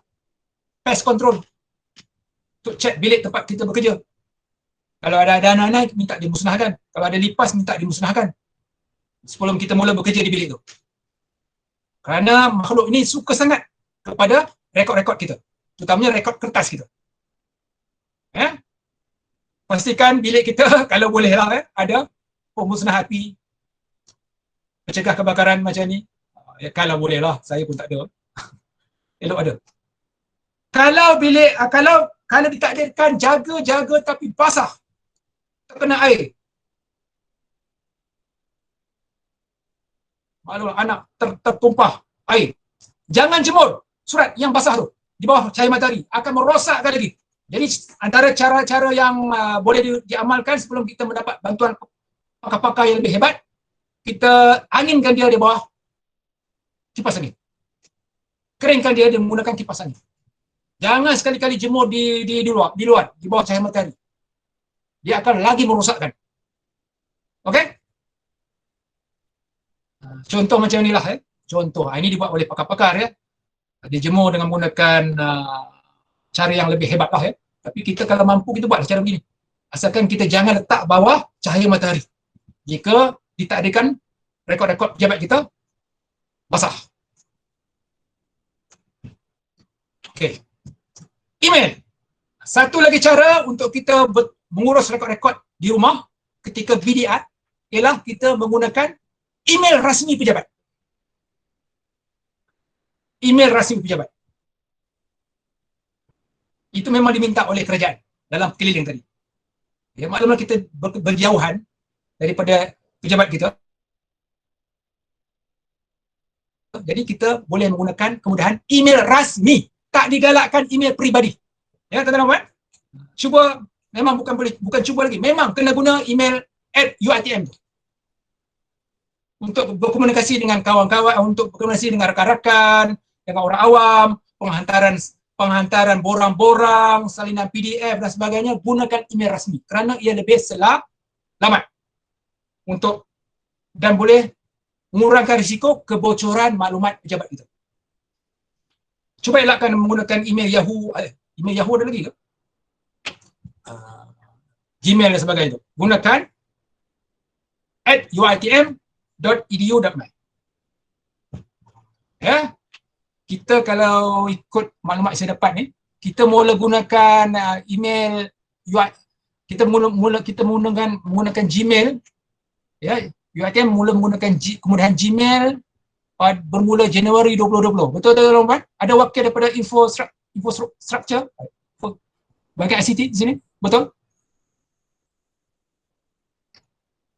pest control untuk cek bilik tempat kita bekerja. Kalau ada anak-anak minta dimusnahkan. Kalau ada lipas minta dimusnahkan. Sebelum kita mula bekerja di bilik tu. Kerana makhluk ini suka sangat kepada rekod-rekod kita. Terutamanya rekod kertas kita. Ya? Pastikan bilik kita kalau boleh lah ada pemusnah api, pencegah kebakaran macam ni. Ya, kalau boleh lah, saya pun tak ada. Elok ada. Kalau bilik, kalau ditakdirkan jaga-jaga tapi basah. terkena air. Maklumlah anak tertumpah air. Jangan jemur surat yang basah tu di bawah cahaya matahari, akan merosakkan lagi. Jadi antara cara-cara yang boleh diamalkan sebelum kita mendapat bantuan pakar-pakar yang lebih hebat, kita anginkan dia di bawah kipas angin. Keringkan dia dengan menggunakan kipas angin. Jangan sekali-kali jemur di luar, di bawah cahaya matahari. Dia akan lagi merosakkan. Okey? Contoh macam inilah Contoh. Ini dibuat oleh pakar-pakar ya. Dia jemur dengan menggunakan cara yang lebih hebat lah ya. Tapi kita kalau mampu kita buatlah cara begini. Asalkan kita jangan letak bawah cahaya matahari. Jika ditakdirkan rekod-rekod pejabat kita basah. Okey. Email. Satu lagi cara untuk kita mengurus rekod-rekod di rumah ketika BDR ialah kita menggunakan email rasmi pejabat. Email rasmi pejabat. Itu memang diminta oleh kerajaan dalam keliling tadi. Ya, maklumlah kita berjauhan daripada pejabat kita. Jadi kita boleh menggunakan kemudahan email rasmi. Tak digalakkan email peribadi. Ya, tuan-tuan dan puan. Cuba, memang bukan cuba lagi. Memang kena guna email @UiTM untuk berkomunikasi dengan kawan-kawan, untuk berkomunikasi dengan rakan-rakan, dengan orang awam, penghantaran borang-borang, salinan PDF dan sebagainya, gunakan email rasmi kerana ia lebih selamat untuk dan boleh mengurangkan risiko kebocoran maklumat pejabat kita. Cuba elakkan menggunakan email Yahoo. Email Yahoo ada lagi ke? Gmail dan sebagainya. Gunakan @uitm.edu.my. Ya. Kita kalau ikut maklumat saya dapat ni, kita mula gunakan email kita menggunakan Gmail, ya. UiTM mula menggunakan kemudahan Gmail bermula Januari 2020. Betul tuan-tuan? Ada wakil daripada infrastructure bahagian ICT di sini? Betul?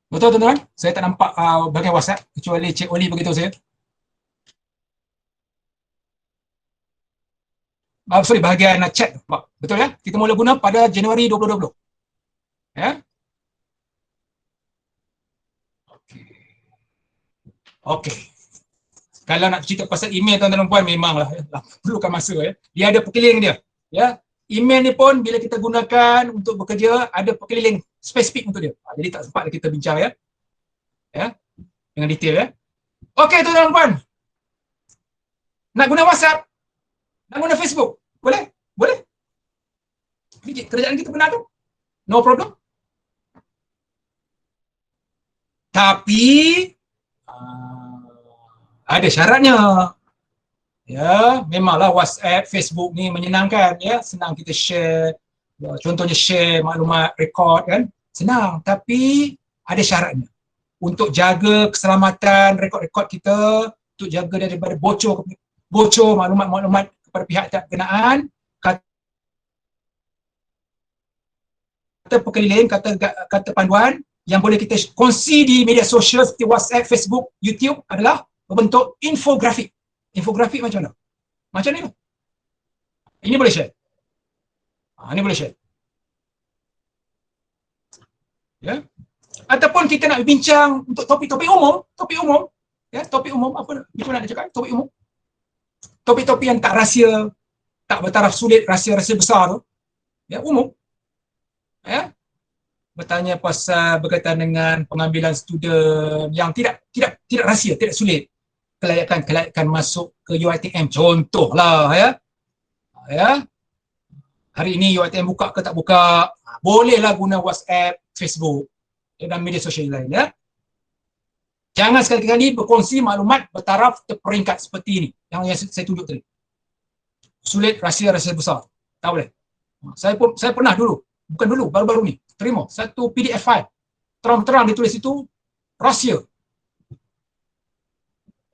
Betul tuan-tuan? Saya tak nampak bahagian WhatsApp kecuali Cik Oli beritahu saya. Bahagian chat. Betul ya? Kita mula guna pada Januari 2020. Ya? Okey. Kalau nak cerita pasal email tuan-tuan dan puan, memanglah perlukan masa ya. Dia ada perkeliling dia. Ya. Email ni pun bila kita gunakan untuk bekerja ada perkeliling spesifik untuk dia. Jadi tak sempat kita bincang ya. Ya. Dengan detail ya. Okey tuan-tuan dan puan. Nak guna WhatsApp? Nak guna Facebook? Boleh? Boleh? Kerajaan kita benar tu? No problem. Tapi ada syaratnya. Ya, memanglah WhatsApp, Facebook ni menyenangkan ya, senang kita share. Ya, contohnya share maklumat rekod kan, senang, tapi ada syaratnya. Untuk jaga keselamatan rekod-rekod kita, untuk jaga daripada bocor maklumat-maklumat kepada pihak tak berkenaan, kata perkeliling, kata panduan yang boleh kita kongsi di media sosial seperti WhatsApp, Facebook, YouTube adalah berbentuk infografik. Infografik macam mana? Macam ni. Ini boleh share. Ini boleh share. Ya. Ataupun kita nak bincang untuk topik-topik umum, ya, topik umum apa macam nak cakap? Topik umum. Topik-topik yang tak rahsia, tak bertaraf sulit, rahsia-rahsia besar tu. Ya, umum. Ya. Bertanya pasal berkaitan dengan pengambilan student yang tidak rahsia, tidak sulit. Kelayakan masuk ke UiTM contohlah ya. Ya. Hari ini UiTM buka ke tak buka, bolehlah guna WhatsApp, Facebook dan media sosial lain ya. Jangan sekali-kali berkongsi maklumat bertaraf terperingkat seperti ini yang saya tunjuk tadi. Sulit, rahsia-rahsia besar. Tak boleh. Saya pernah dulu, bukan dulu, baru-baru ni terima satu PDF file. Terang-terang ditulis itu rahsia.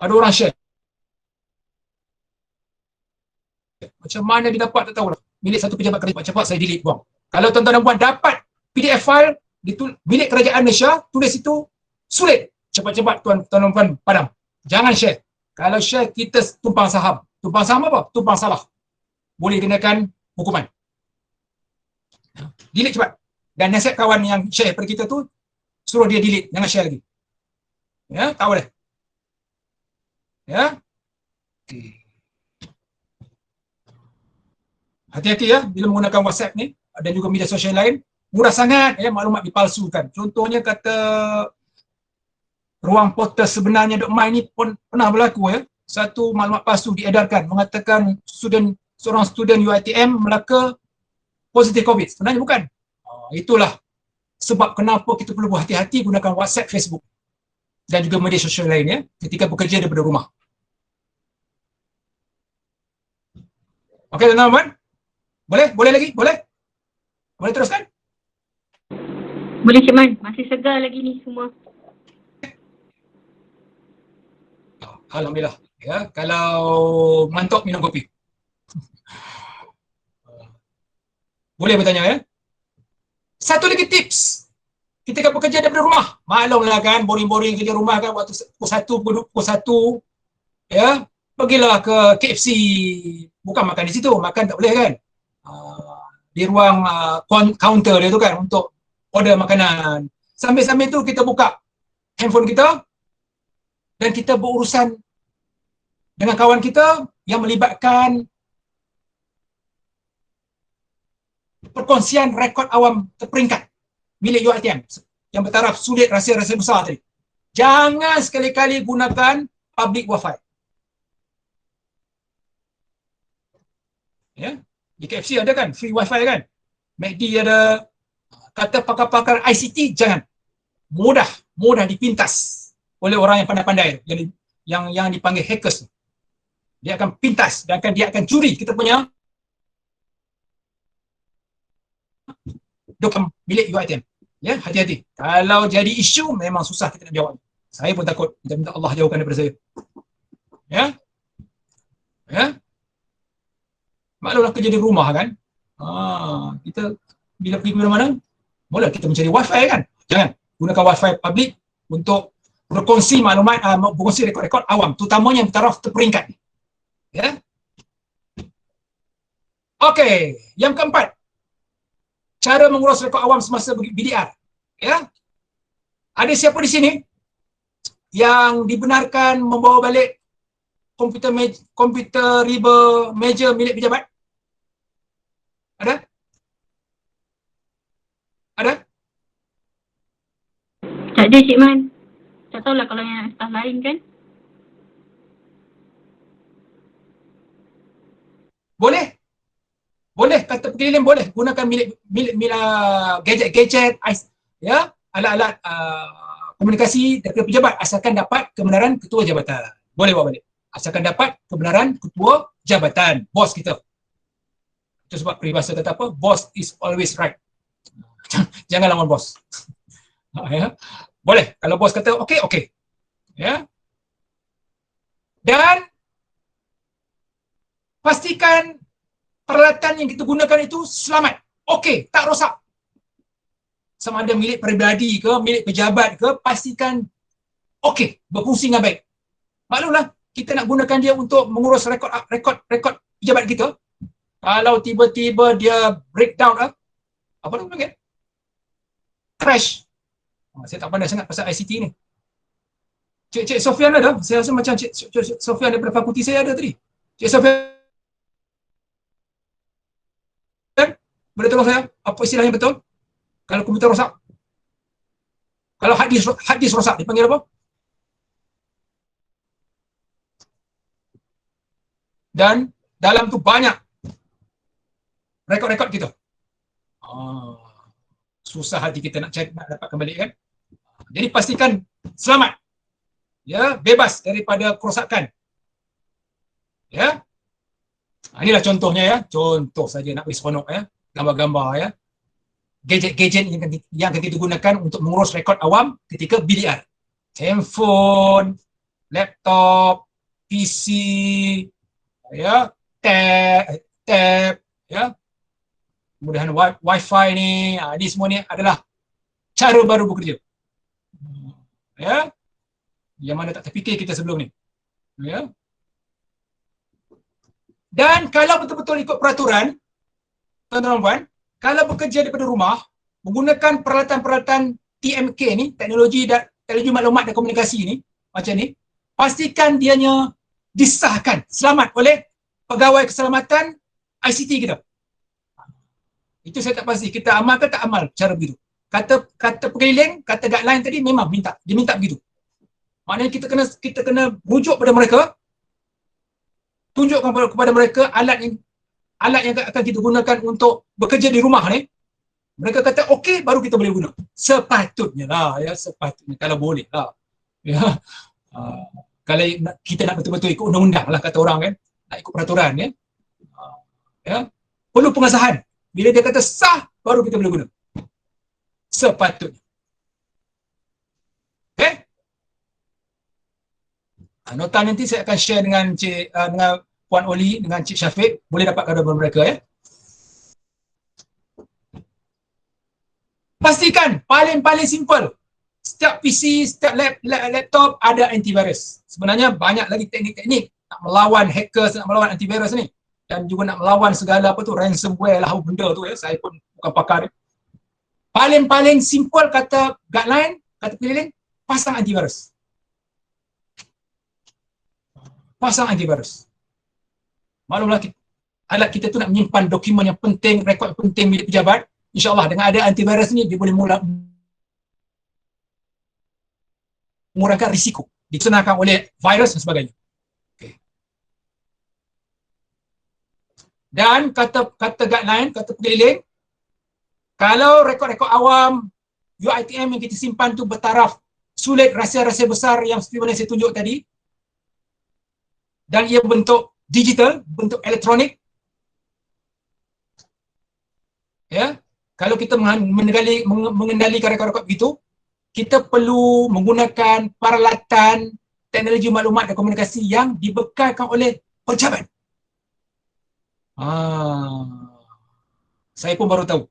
Ada orang share. Macam mana dia dapat tak tahulah. Milik satu pejabat kerajaan, cepat saya delete buang. Kalau tuan-tuan dan puan dapat PDF file Bilik Kerajaan Malaysia, tulis itu sulit. Cepat-cepat tuan-tuan puan padam. Jangan share. Kalau share kita tumpang saham. Tumpang saham apa? Tumpang salah. Boleh kenakan hukuman. Delete cepat. Dan nasihat kawan yang share pada kita tu, suruh dia delete. Jangan share lagi. Ya, tak boleh. Ya. Okay. Hati-hati ya bila menggunakan WhatsApp ni dan juga media sosial lain. Mudah sangat ya maklumat dipalsukan. Contohnya kata ruang portal sebenarnya .my ni pun pernah berlaku ya. Satu maklumat palsu diedarkan mengatakan seorang student UiTM Melaka positif COVID. Sebenarnya bukan. Itulah sebab kenapa kita perlu berhati-hati gunakan WhatsApp, Facebook dan juga media sosial lain ya ketika bekerja daripada rumah. Okey tuan-tuan. Boleh lagi? Boleh teruskan? Boleh Cik Man, masih segar lagi ni semua. Alhamdulillah. Ya, kalau mantok minum kopi. Boleh bertanya ya. Satu lagi tips. Ketika bekerja daripada rumah, maklumlah kan boring-boring kerja rumah kan waktu pukul 1 ya, pergilah ke KFC. Bukan makan di situ, makan tak boleh kan. Di ruang kaunter dia tu kan untuk order makanan. Sambil-sambil tu kita buka handphone kita dan kita berurusan dengan kawan kita yang melibatkan perkongsian rekod awam terperingkat milik UiTM yang bertaraf sulit rahsia-rahsia besar tadi. Jangan sekali-kali gunakan public wifi. Ya, di KFC ada kan free wifi kan. McD ada. Kata pakar-pakar ICT jangan. Mudah dipintas oleh orang yang pandai-pandai yang dipanggil hackers. Dia akan pintas dan dia akan curi kita punya dokumen milik UiTM. Ya, hati-hati. Kalau jadi isu memang susah kita nak jawab. Saya pun takut. Kita minta Allah jauhkan daripada saya. Ya. Maklumlah kerja di rumah kan. Kita bila pergi ke mana-mana, boleh kita mencari wifi kan. Jangan gunakan wifi public untuk berkongsi maklumat, berkongsi rekod-rekod awam, terutamanya yang bertaraf terperingkat. Ya. Okey, yang keempat. Cara mengurus rekod awam semasa BDR. Ya. Ada siapa di sini yang dibenarkan membawa balik komputer riba meja milik pejabat? Ada? Tak ada Cik Man. Tak tahulah kalau yang staff lain kan. Boleh kata pergi boleh gunakan milik gadget-gadget ya, alat-alat komunikasi daripada pejabat asalkan dapat kebenaran ketua jabatan. Boleh bawa balik. Asalkan dapat kebenaran ketua jabatan, bos kita. Itu sebab peribahasa kata apa? Boss is always right. Jangan lawan bos. Ya. Boleh. Kalau bos kata okey. Ya. Dan pastikan peralatan yang kita gunakan itu selamat. Okey, tak rosak. Sama ada milik peribadi ke, milik pejabat ke, pastikan okey, berfungsi dengan baik. Maklumlah, kita nak gunakan dia untuk mengurus rekod pejabat kita. Kalau tiba-tiba dia breakdown, apa nama panggil? Crash. Saya tak pandai sangat pasal ICT ni. Cik Sofian ada? Saya rasa macam Cik Sofian daripada fakulti saya ada tadi. Cik Sofian, boleh tolong saya? Apa istilahnya betul? Kalau komputer rosak? Kalau hard disk rosak, dipanggil apa? Dan dalam tu banyak rekod-rekod kita. Susah hati kita nak cari, nak dapat kembali kan. Jadi pastikan selamat. Ya, bebas daripada kerosakan. Ya. Inilah contohnya ya. Contoh saja nak beri seronok ya. Gambar-gambar ya. Gadget-gadget yang akan kita gunakan untuk mengurus rekod awam ketika BDR. Handphone, laptop, PC, ya, tab, ya. Kemudian wifi ni, ini semua ni adalah cara baru bekerja. Ya. Yang mana tak terfikir kita sebelum ni. Ya. Dan kalau betul-betul ikut peraturan, tuan-tuan dan puan, kalau bekerja daripada rumah, menggunakan peralatan-peralatan TMK ni, teknologi maklumat dan komunikasi ni, macam ni, pastikan dianya disahkan, selamat oleh pegawai keselamatan ICT kita. Itu saya tak pasti, kita amal ke tak amal cara begitu. Kata pengeliling, kata guideline tadi memang dia minta begitu. Maknanya kita kena rujuk pada mereka, tunjukkan kepada mereka alat yang akan kita gunakan untuk bekerja di rumah ni. Mereka kata okey, baru kita boleh guna. Sepatutnya lah, ya, sepatutnya kalau boleh lah. Ya. Kalau kita nak betul-betul ikut undang-undang lah kata orang kan, nak ikut peraturan ya. Ya. Perlu pengesahan. Bila dia kata sah, baru kita boleh guna. Sepatutnya. Okay? Nota nanti saya akan share dengan dengan Puan Oli, dengan Cik Syafiq. Boleh dapat daripada mereka ya. Pastikan paling simple. Setiap PC, setiap laptop ada antivirus. Sebenarnya banyak lagi teknik-teknik nak melawan hackers, nak melawan antivirus ni. Dan juga nak melawan segala apa tu, ransomware lah benda tu ya. Saya pun bukan pakar dia. Paling simple kata guideline, kata pengeliling, pasang antivirus. Pasang antivirus. Maklumlah alat kita tu nak menyimpan dokumen yang penting, rekod yang penting milik pejabat. InsyaAllah dengan ada antivirus ni dia boleh mengurangkan risiko disenarkan oleh virus dan sebagainya. Okay. Dan kata guideline, kata pengeliling, kalau rekod-rekod awam UiTM yang kita simpan tu bertaraf sulit, rahsia-rahsia besar yang seperti mana saya tunjuk tadi, dan ia bentuk digital, bentuk elektronik, ya. Kalau kita mengendalikan rekod-rekod begitu, kita perlu menggunakan peralatan teknologi maklumat dan komunikasi yang dibekalkan oleh pejabat. Saya pun baru tahu.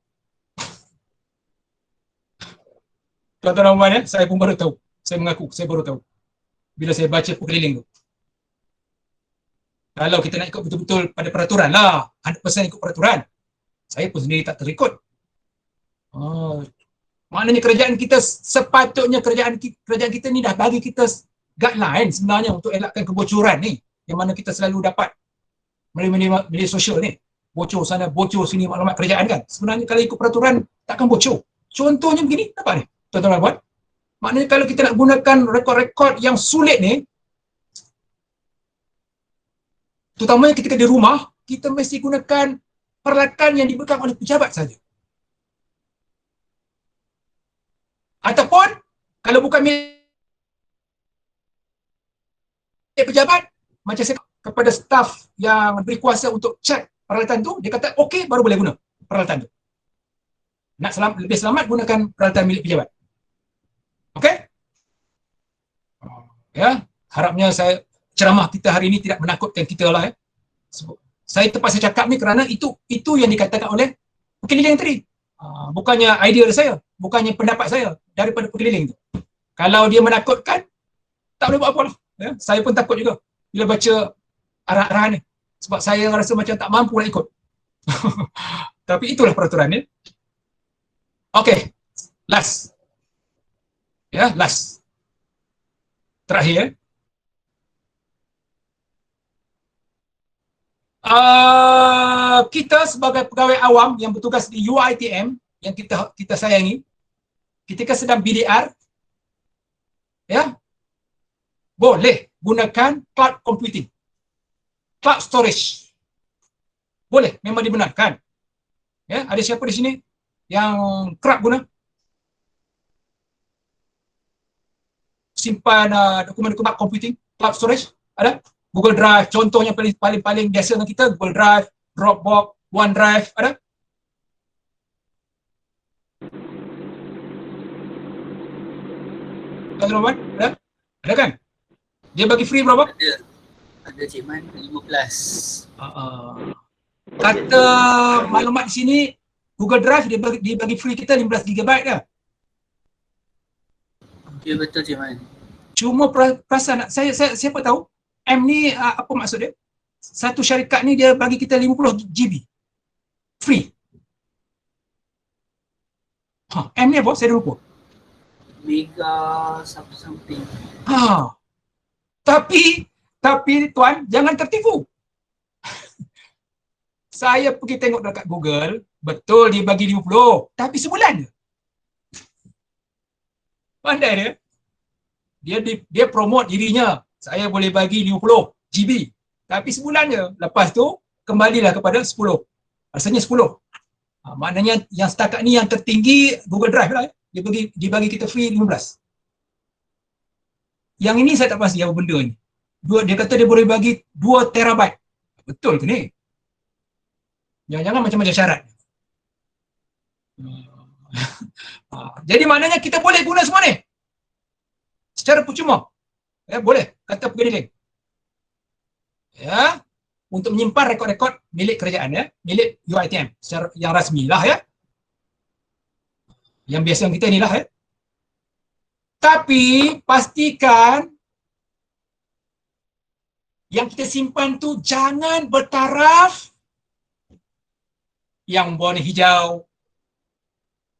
Tuan-tuan dan puan ya, saya pun baru tahu. Saya mengaku, saya baru tahu. Bila saya baca pengeliling tu. Kalau kita nak ikut betul-betul pada peraturan lah, 100% ikut peraturan. Saya pun sendiri tak terikut. Maknanya kerajaan kita sepatutnya kerajaan kita ni dah bagi kita guideline sebenarnya untuk elakkan kebocoran ni yang mana kita selalu dapat melalui media sosial ni. Bocor sana, bocor sini maklumat kerajaan kan. Sebenarnya kalau ikut peraturan takkan bocor. Contohnya begini, nampak ni? Tuan-tuan dan puan. Maknanya kalau kita nak gunakan rekod-rekod yang sulit ni, terutamanya ketika di rumah, kita mesti gunakan peralatan yang diberikan oleh pejabat saja. Ataupun kalau bukan milik pejabat, macam saya kepada staf yang beri kuasa untuk cek peralatan tu, dia kata okey, baru boleh guna peralatan tu. Nak lebih selamat, gunakan peralatan milik pejabat. Okey? Ya, harapnya ceramah kita hari ini tidak menakutkan kita lah ya. Saya terpaksa cakap ni kerana itu yang dikatakan oleh pengeliling tadi. Bukannya idea saya, bukannya pendapat saya daripada pengeliling tu. Kalau dia menakutkan, tak boleh buat apa lah. Ya? Saya pun takut juga bila baca arahan ni. Sebab saya rasa macam tak mampu nak ikut. Tapi itulah peraturan ni. Okey, last. Ya, last. Terakhir. Kita sebagai pegawai awam yang bertugas di UiTM yang kita sayangi, ketika sedang BDR, ya, boleh gunakan cloud computing, cloud storage, boleh, memang dibenarkan. Ya, ada siapa di sini yang kerap guna simpan dokumen-dokumen computing, cloud storage? Ada? Google Drive, contohnya paling biasa dengan kita, Google Drive, Dropbox, OneDrive, ada? Tuan-tuan, ada? Ada kan? Dia bagi free berapa? Ada Cik Man, 15. Kata maklumat di sini, Google Drive dia bagi free kita 15 GB dah. Ya betul Cik Man. Cuma perasan siapa tahu M ni apa maksud dia? Satu syarikat ni dia bagi kita 50 GB free. M ni apa? Saya dah lupa. Mega something. Tapi tuan jangan tertipu. Saya pergi tengok dekat Google, betul dia bagi 50, tapi sebulan je. Pandai dia. Dia promote dirinya. Saya boleh bagi 50 GB. Tapi sebulan je. Lepas tu, kembalilah kepada 10. Rasanya 10. Maknanya yang setakat ni yang tertinggi Google Drive lah. Dia bagi kita free 15. Yang ini saya tak pasti apa benda ni. Dia kata dia boleh bagi 2 terabyte. Betul ke ni? Jangan-jangan macam-macam syarat. Jadi maknanya kita boleh guna semua ni. Secara percuma. Ya, boleh. Kata pengadilan. Ya. Untuk menyimpan rekod-rekod milik kerajaan ya. Milik UiTM. Secara yang rasmi lah ya. Yang biasa kita ni lah ya. Tapi pastikan yang kita simpan tu jangan bertaraf yang warna hijau,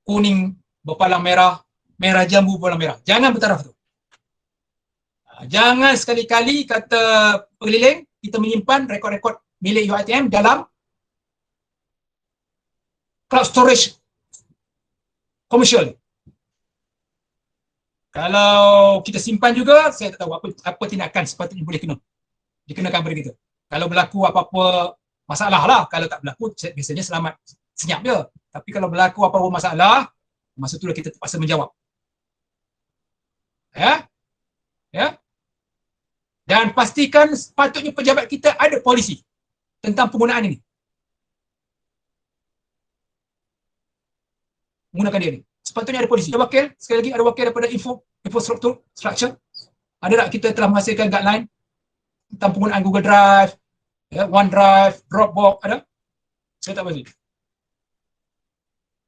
kuning berpalang merah, merah jambu berpalang merah. Jangan bertaraf tu. Jangan sekali-kali kata pengeliling kita menyimpan rekod-rekod milik UiTM dalam cloud storage komersial. Kalau kita simpan juga, saya tak tahu apa tindakan sepatutnya boleh dikenakan pada kita. Kalau berlaku apa-apa masalah lah. Kalau tak berlaku, biasanya selamat senyap je. Tapi kalau berlaku apa-apa masalah, masa itulah kita terpaksa menjawab. Ya? Ya? Dan pastikan sepatutnya pejabat kita ada polisi tentang penggunaan ini. Menggunakan dia ni. Sepatutnya ada polisi. Ada wakil, sekali lagi ada wakil daripada infrastruktur, structure. Ada tak kita telah menghasilkan guideline tentang penggunaan Google Drive, ya, OneDrive, Dropbox, ada? Saya tak pasti.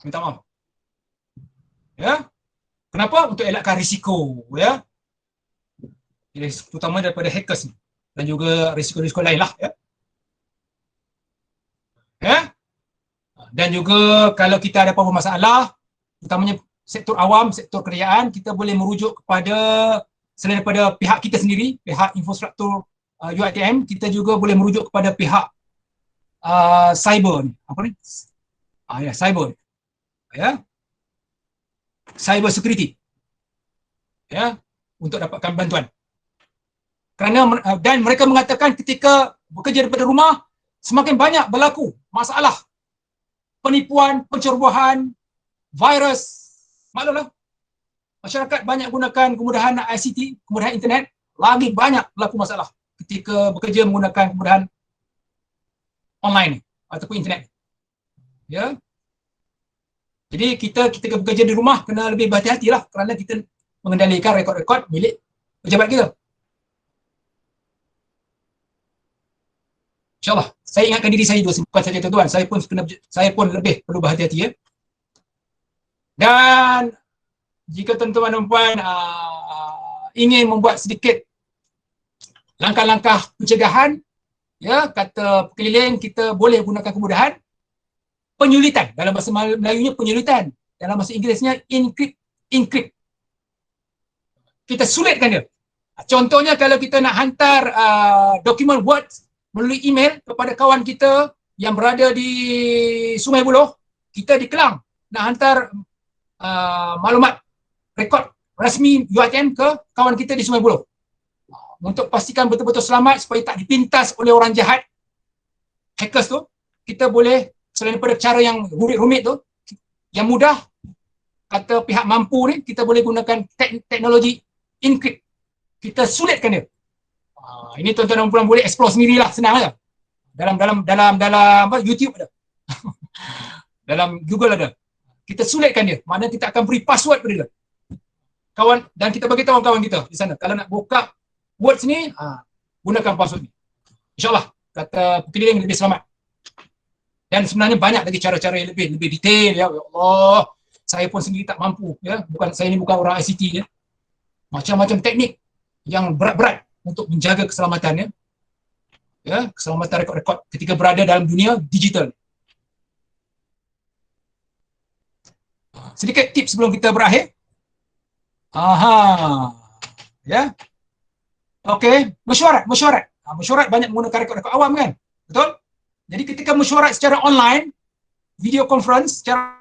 Minta maaf. Ya. Kenapa? Untuk elakkan risiko, ya. Terutama daripada hackers ni dan juga risiko-risiko lain lah, ya. Ya. Dan juga kalau kita ada apa-apa masalah, utamanya sektor awam, sektor kerajaan, kita boleh merujuk kepada selain daripada pihak kita sendiri, pihak infrastruktur UiTM, kita juga boleh merujuk kepada pihak cyber ni. Apa ni? Ya, cyber. Ya. Cyber security. Ya, untuk dapatkan bantuan. Kerana dan mereka mengatakan ketika bekerja daripada rumah semakin banyak berlaku masalah penipuan, pencerobohan, virus. Maklumlah, masyarakat banyak gunakan kemudahan ICT, kemudahan internet, lagi banyak berlaku masalah ketika bekerja menggunakan kemudahan online ataupun internet. Ya. Jadi kita bekerja di rumah kena lebih berhati-hatilah kerana kita mengendalikan rekod-rekod milik pejabat kita. InsyaAllah. Saya ingatkan diri saya juga, bukan saja tuan-tuan. Saya pun lebih perlu berhati-hati ya. Dan jika tuan-tuan dan puan ingin membuat sedikit langkah-langkah pencegahan, ya, kata pengeliling kita boleh gunakan kemudahan penyulitan. Dalam bahasa Melayunya penyulitan. Dalam bahasa Inggerisnya encrypt. Kita sulitkan dia. Contohnya kalau kita nak hantar dokumen Word melalui email kepada kawan kita yang berada di Sungai Buloh, kita di Kelang nak hantar maklumat rekod rasmi UiTM ke kawan kita di Sungai Buloh. Untuk pastikan betul-betul selamat supaya tak dipintas oleh orang jahat, hackers tu, kita boleh selain daripada cara yang rumit tu, yang mudah, kata pihak mampu ni, kita boleh gunakan teknologi encrypt. Kita sulitkan dia. Ini tuan-tuan dan puan boleh explore sendirilah, senang aja. Dalam apa, YouTube ada. Dalam Google ada. Kita sulitkan dia. Maknanya kita akan beri password pada dia. Kawan, dan kita bagi tahu kawan kita di sana. Kalau nak buka Words ni, gunakan password ni. InsyaAllah, kata pengeliling lebih selamat. Dan sebenarnya banyak lagi cara-cara yang lebih detail ya. Ya Allah, saya pun sendiri tak mampu ya. Saya ni bukan orang ICT ya. macam-macam teknik yang berat-berat untuk menjaga keselamatannya, ya, keselamatan rekod-rekod ketika berada dalam dunia digital. Sedikit tips sebelum kita berakhir. Ya. Okey, mesyuarat. Mesyuarat banyak menggunakan rekod-rekod awam kan? Betul? Jadi ketika mesyuarat secara online, video conference secara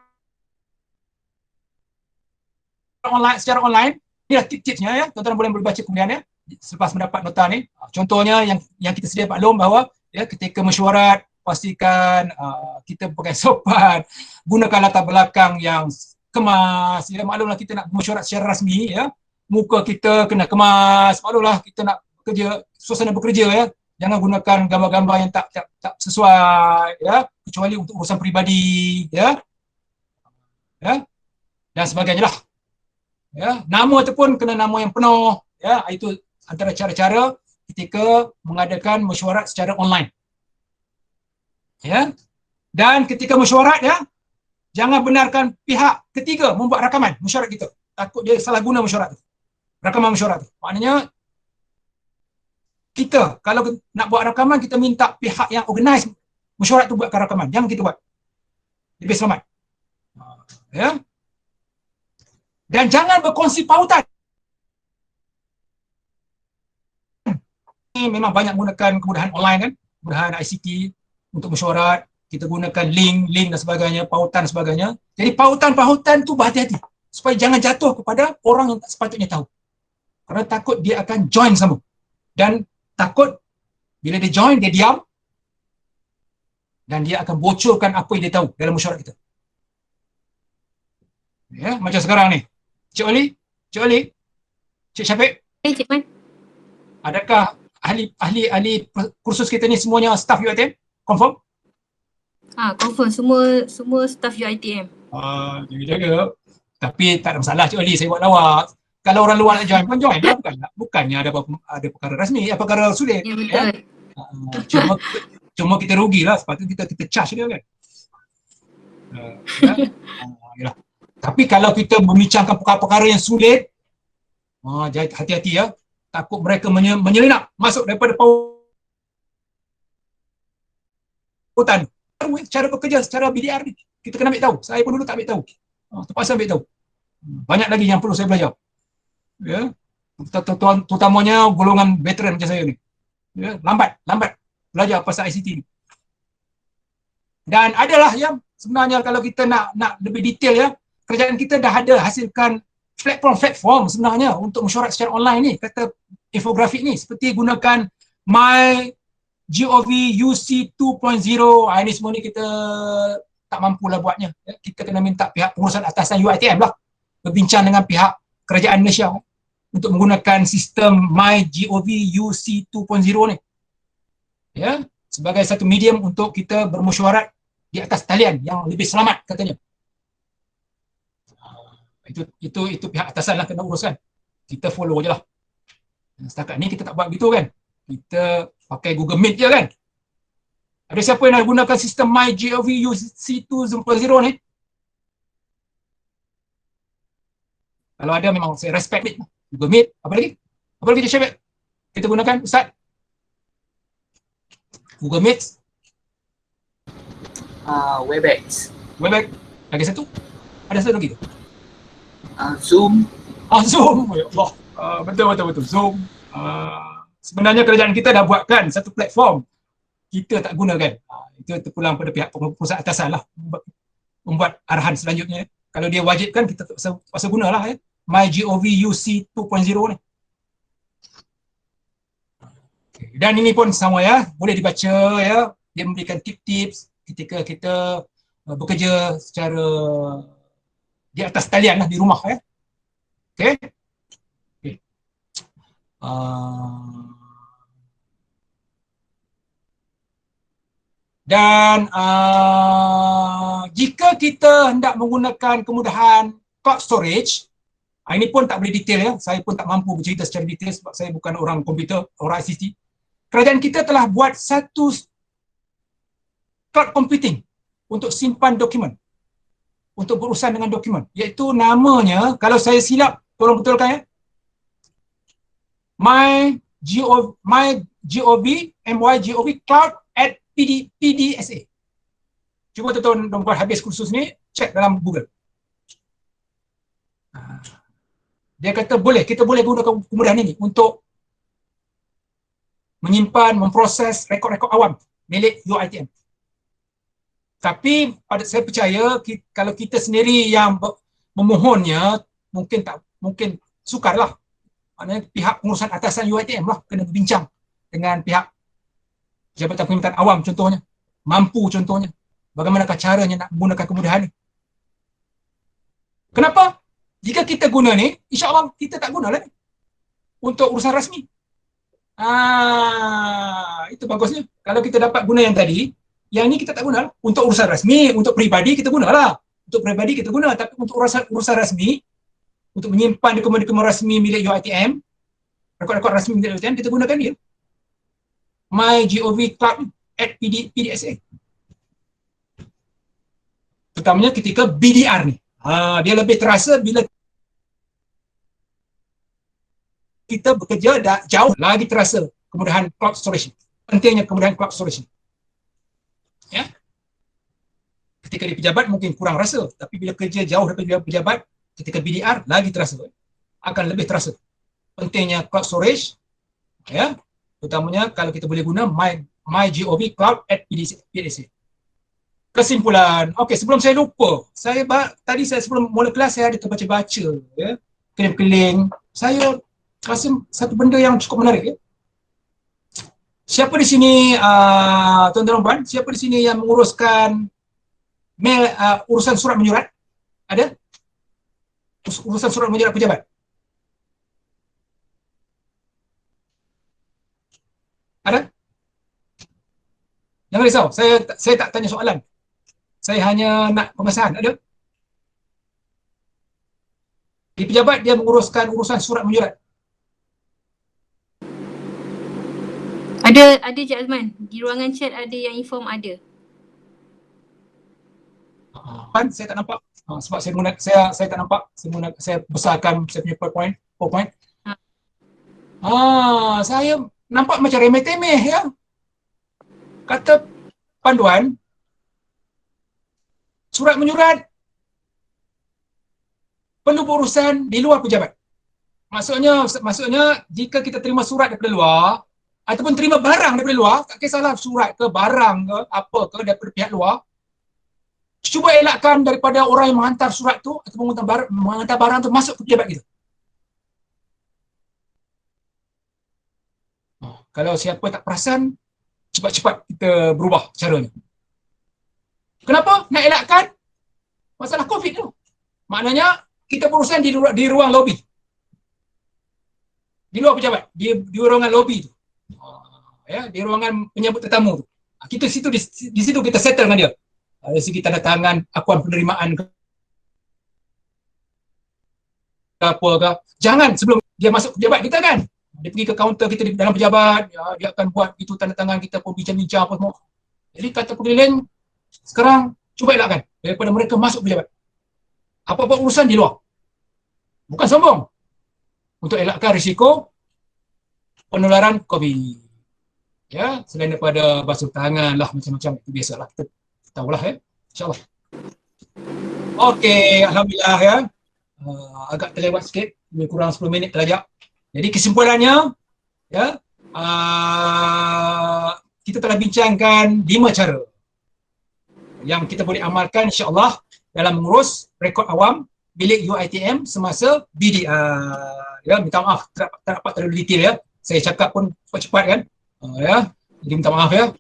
online, inilah tip-tipsnya ya. Tuan-tuan boleh baca kemudian ya selepas mendapat nota ni. Contohnya yang kita sedia maklum bahawa ya ketika mesyuarat pastikan kita pakai sopan, gunakan latar belakang yang kemas. Ya, maklumlah kita nak mesyuarat secara rasmi ya. Muka kita kena kemas. Maklumlah kita nak bekerja, suasana bekerja ya. Jangan gunakan gambar-gambar yang tak sesuai ya, kecuali untuk urusan peribadi ya. Ya. Dan sebagainya lah. Ya, nama tu pun kena nama yang penuh ya. Itu antara cara-cara ketika mengadakan mesyuarat secara online. Ya. Dan ketika mesyuarat ya, jangan benarkan pihak ketiga membuat rakaman mesyuarat kita. Takut dia salah guna mesyuarat tu. Rakaman mesyuarat tu. Maknanya kita kalau nak buat rakaman, kita minta pihak yang organize mesyuarat tu buatkan rakaman. Jangan kita buat. Lebih selamat. Ya. Dan jangan berkongsi pautan. Ini memang banyak menggunakan kemudahan online kan, kemudahan ICT untuk mesyuarat. Kita gunakan link dan sebagainya, pautan dan sebagainya. Jadi pautan-pautan tu berhati-hati supaya jangan jatuh kepada orang yang tak sepatutnya tahu. Kerana takut dia akan join sama. Dan takut bila dia join, dia diam dan dia akan bocorkan apa yang dia tahu dalam mesyuarat kita. Ya, macam sekarang ni. Cik Oli, Cik Syafiq, Cik Man. adakah ahli kursus kita ni semuanya staff UiTM? Confirm? Confirm semua staff UiTM. Jaga-jaga. Tapi tak ada masalah Cik Oli, saya buat lawak. Kalau orang luar nak join pun join lah. Bukannya ada perkara rasmi, perkara sulit. Ya betul. Ya? Cuma kita rugilah, sepatutnya kita charge dia kan. Yalah. Tapi kalau kita membincangkan perkara-perkara yang sulit, jadi hati-hati ya. Takut mereka menyelinap masuk daripada pautan. Cara bekerja secara BDR ni, kita kena ambil tahu. Saya pun dulu tak ambil tahu. Terpaksa ambil tahu. Banyak lagi yang perlu saya belajar. Ya. Terutamanya golongan veteran macam saya ni. Ya. Lambat belajar pasal ICT ni. Dan adalah yang sebenarnya kalau kita nak lebih detail ya, kerajaan kita dah ada hasilkan platform sebenarnya untuk mesyuarat secara online ni, kata infografik ni, seperti gunakan MyGov UC 2.0. Ini semua ni kita tak mampulah buatnya. Kita kena minta pihak pengurusan atasan UiTM lah berbincang dengan pihak kerajaan Malaysia untuk menggunakan sistem MyGov UC 2.0 ni. Ya, sebagai satu medium untuk kita bermesyuarat di atas talian yang lebih selamat katanya. Itu pihak atasan lah kena uruskan. Kita follow je lah. Setakat ni kita tak buat gitu kan. Kita pakai Google Meet je kan. Ada siapa yang nak gunakan sistem MyGov UC 2.0 ni? Kalau ada memang saya respect ni. Google Meet, apa lagi? Apa lagi Cik Syabik? Kita gunakan Ustaz? Google Meet. Webex. Webex. Lagi satu? Ada satu lagi tu? Zoom. Zoom. Ya Allah. Betul. Zoom. Sebenarnya kerajaan kita dah buatkan satu platform. Kita tak gunakan. Itu terpulang pada pihak perusahaan atasan lah. Membuat arahan selanjutnya. Kalau dia wajibkan, kita terpaksa gunalah ya. MyGov UC 2.0 ni. Dan ini pun sama ya. Boleh dibaca ya. Dia memberikan tip-tips ketika kita bekerja secara di atas talian lah di rumah ya. Okey. Dan jika kita hendak menggunakan kemudahan cloud storage, ini pun tak boleh detail ya. Saya pun tak mampu bercerita secara detail sebab saya bukan orang komputer, orang ICT. Kerajaan kita telah buat satu cloud computing untuk simpan dokumen, untuk berurusan dengan dokumen, iaitu namanya, kalau saya silap tolong betulkan ya, mygov cloud at PDSA. Cuba tuan-tuan dan puan habis kursus ni, cek dalam Google. Dia kata boleh, kita boleh gunakan kemudahan ini untuk menyimpan, memproses rekod-rekod awam milik UiTM. Tapi saya percaya kalau kita sendiri yang memohonnya, mungkin sukarlah. Maknanya pihak pengurusan atasan UiTM lah kena berbincang dengan pihak Jabatan Permintaan Awam contohnya, mampu contohnya. Bagaimanakah caranya nak menggunakan kemudahan ni? Kenapa? Jika kita guna ni, insya-Allah kita tak gunalah ni untuk urusan rasmi. Itu bagusnya. Kalau kita dapat guna yang tadi, yang ni kita tak guna. Untuk urusan rasmi, untuk peribadi kita gunalah. Untuk peribadi kita guna, tapi untuk urusan rasmi, untuk menyimpan dokumen-dokumen rasmi milik UiTM, rekod-rekod rasmi milik UiTM, kita gunakan dia. mygov cloud at PDSA. Terutamanya ketika BDR ni. Dia lebih terasa bila kita bekerja jauh, lagi terasa kemudahan cloud storage. Pentingnya kemudahan cloud storage. Ya. Ketika di pejabat mungkin kurang rasa, tapi bila kerja jauh daripada pejabat, ketika BDR lagi terasa. Akan lebih terasa pentingnya cloud storage. Ya. Terutamanya kalau kita boleh guna mygov cloud at PDSA. Kesimpulan. Okey, sebelum saya lupa, tadi sebelum mula kelas saya ada terbaca-baca, ya, keling-keling. Saya rasa satu benda yang cukup menarik, ya. Siapa di sini, tuan-tuan dan puan, siapa di sini yang menguruskan urusan surat menyurat? Ada? Urusan surat menyurat pejabat? Ada? Jangan risau, saya tak tanya soalan. Saya hanya nak pengesahan. Ada? Di pejabat dia menguruskan urusan surat menyurat. Ada Cik Azman. Di ruangan chat ada yang inform ada. Saya tak nampak. Sebab saya tak nampak. Saya besarkan saya punya PowerPoint. Saya nampak macam remeh-temeh, ya. Kata panduan, surat menyurat perlu berurusan di luar pejabat. Maksudnya jika kita terima surat daripada luar ataupun terima barang daripada luar, tak kisahlah surat ke barang ke apa ke daripada pihak luar, cuba elakkan daripada orang yang menghantar surat tu ataupun menghantar barang tu masuk ke pejabat kita. Kalau siapa tak perasan, cepat-cepat kita berubah caranya. Kenapa? Nak elakkan masalah COVID tu. Maknanya kita berurusan di ruang lobi. Di luar pejabat, di ruangan lobi tu. Ya, di ruangan penyambut tetamu tu. Di situ kita settle dengan dia. Dari segi tanda tangan, akuan penerimaan ke apa ke. Jangan sebelum dia masuk pejabat kita kan. Dia pergi ke kaunter kita di dalam pejabat, ya, dia akan buat itu tanda tangan kita pun bincang-bincang apa semua. Jadi kata pengeliling, sekarang cuba elakkan daripada mereka masuk pejabat. Apa-apa urusan di luar. Bukan sombong. Untuk elakkan risiko penularan COVID. Ya, selain daripada basuh tangan lah, macam-macam, itu biasalah. Kita tahulah, ya. InsyaAllah. Okey, Alhamdulillah, ya. Agak terlewat sikit, lebih kurang 10 minit terlajak. Jadi kesimpulannya, ya, kita telah bincangkan 5 cara yang kita boleh amalkan insya-Allah dalam mengurus rekod awam bilik UiTM semasa BDR. Ya, minta maaf tak dapat terlalu detail, ya. Saya cakap pun cepat-cepat kan. Ya. Jadi minta maaf, ya.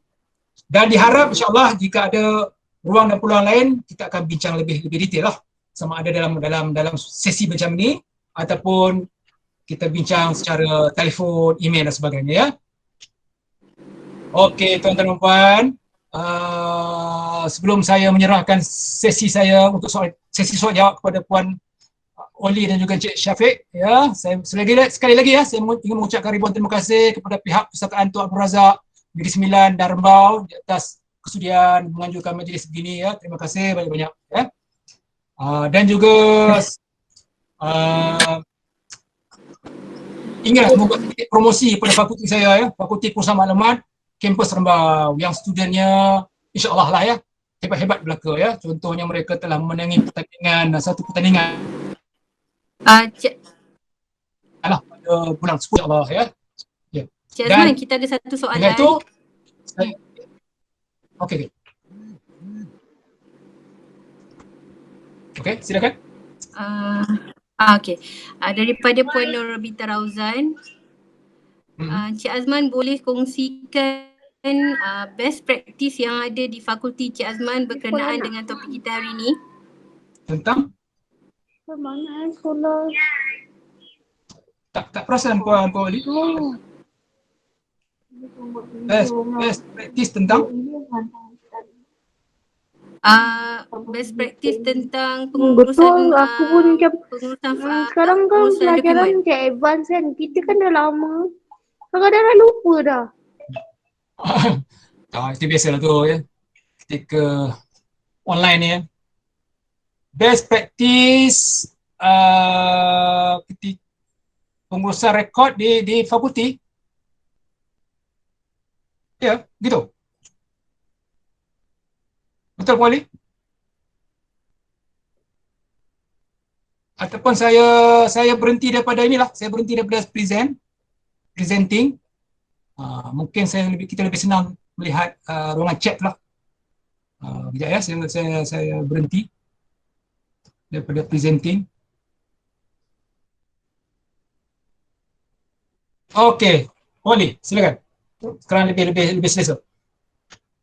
Dan diharap insya-Allah jika ada ruang dan peluang lain kita akan bincang lebih detail lah, sama ada dalam sesi macam ni ataupun kita bincang secara telefon, email dan sebagainya, ya. Okey, tuan-tuan dan puan, sebelum saya menyerahkan sesi saya untuk sesi soal jawab kepada Puan Oli dan juga Encik Syafiq, ya, saya sekali lagi, ya, saya ingin mengucapkan ribuan terima kasih kepada pihak Perpustakaan Tuan Abdul Razak Negeri Sembilan dan Rembau di atas kesudian menganjurkan majlis begini, ya. Terima kasih banyak-banyak, ya. Dan juga Ingat membuat titik promosi pada fakulti saya ya, Fakulti Perusahaan Maklumat, kampus Rembau yang studentnya insya-Allah lah ya, hebat-hebat belaka ya. Contohnya mereka telah menangi satu pertandingan Cik, pada bulan 10 Allah ya. Ya. Cik Dan Azman, kita ada satu soalan. dengan itu saya, okey. Okey, silakan. Okey. Daripada Puan Nurabita Rauzan, Cik Azman boleh kongsikan best practice yang ada di fakulti Cik Azman berkenaan dengan topik kita hari ini? Tentang Permanaan sekolah. tak perasan Puan Oli. Best practice tentang Best practice tentang pengurusan Betul, aku pun macam pengurusan sekarang kan pengurusan pelajaran dokumen. macam advance kan. Kita kan dah lama. Kadang-kadang dah lupa dah. Itu biasalah tu ya. Ketika online ni ya. Best practice ketika pengurusan rekod di fakulti. Ya, gitu. Betul Puan Ali? Ataupun saya berhenti daripada inilah, saya berhenti daripada presenting. Mungkin kita lebih senang melihat ruangan chat lah. Sekejap ya, saya berhenti daripada presenting. Okey, Oli, silakan. Sekarang lebih selesa.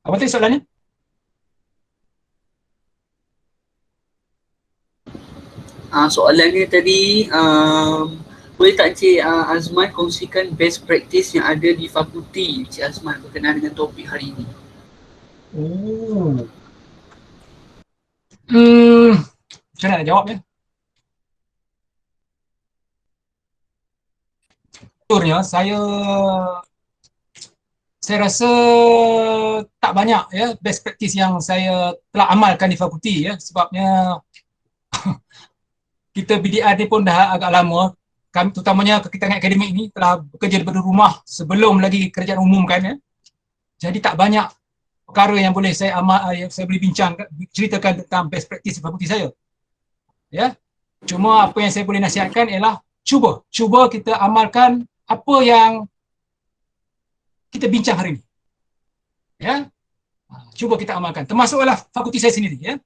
Apa tadi soalannya? Soalannya tadi, boleh tak Encik Azman kongsikan best practice yang ada di fakulti Encik Azman berkenaan dengan topik hari ini? Macam mana nak jawab ya? Jujurnya saya rasa tak banyak ya best practice yang saya telah amalkan di fakulti ya, sebabnya kita BDR ni pun dah agak lama. Kami terutamanya kekitangan akademik ni telah bekerja daripada rumah sebelum lagi kerajaan umumkan ya. Jadi tak banyak perkara yang boleh saya boleh ceritakan tentang best practice di fakulti saya. Ya. Cuma apa yang saya boleh nasihatkan ialah cuba kita amalkan apa yang kita bincang hari ini. Ya. Cuba kita amalkan. Termasuklah fakulti saya sendiri ya.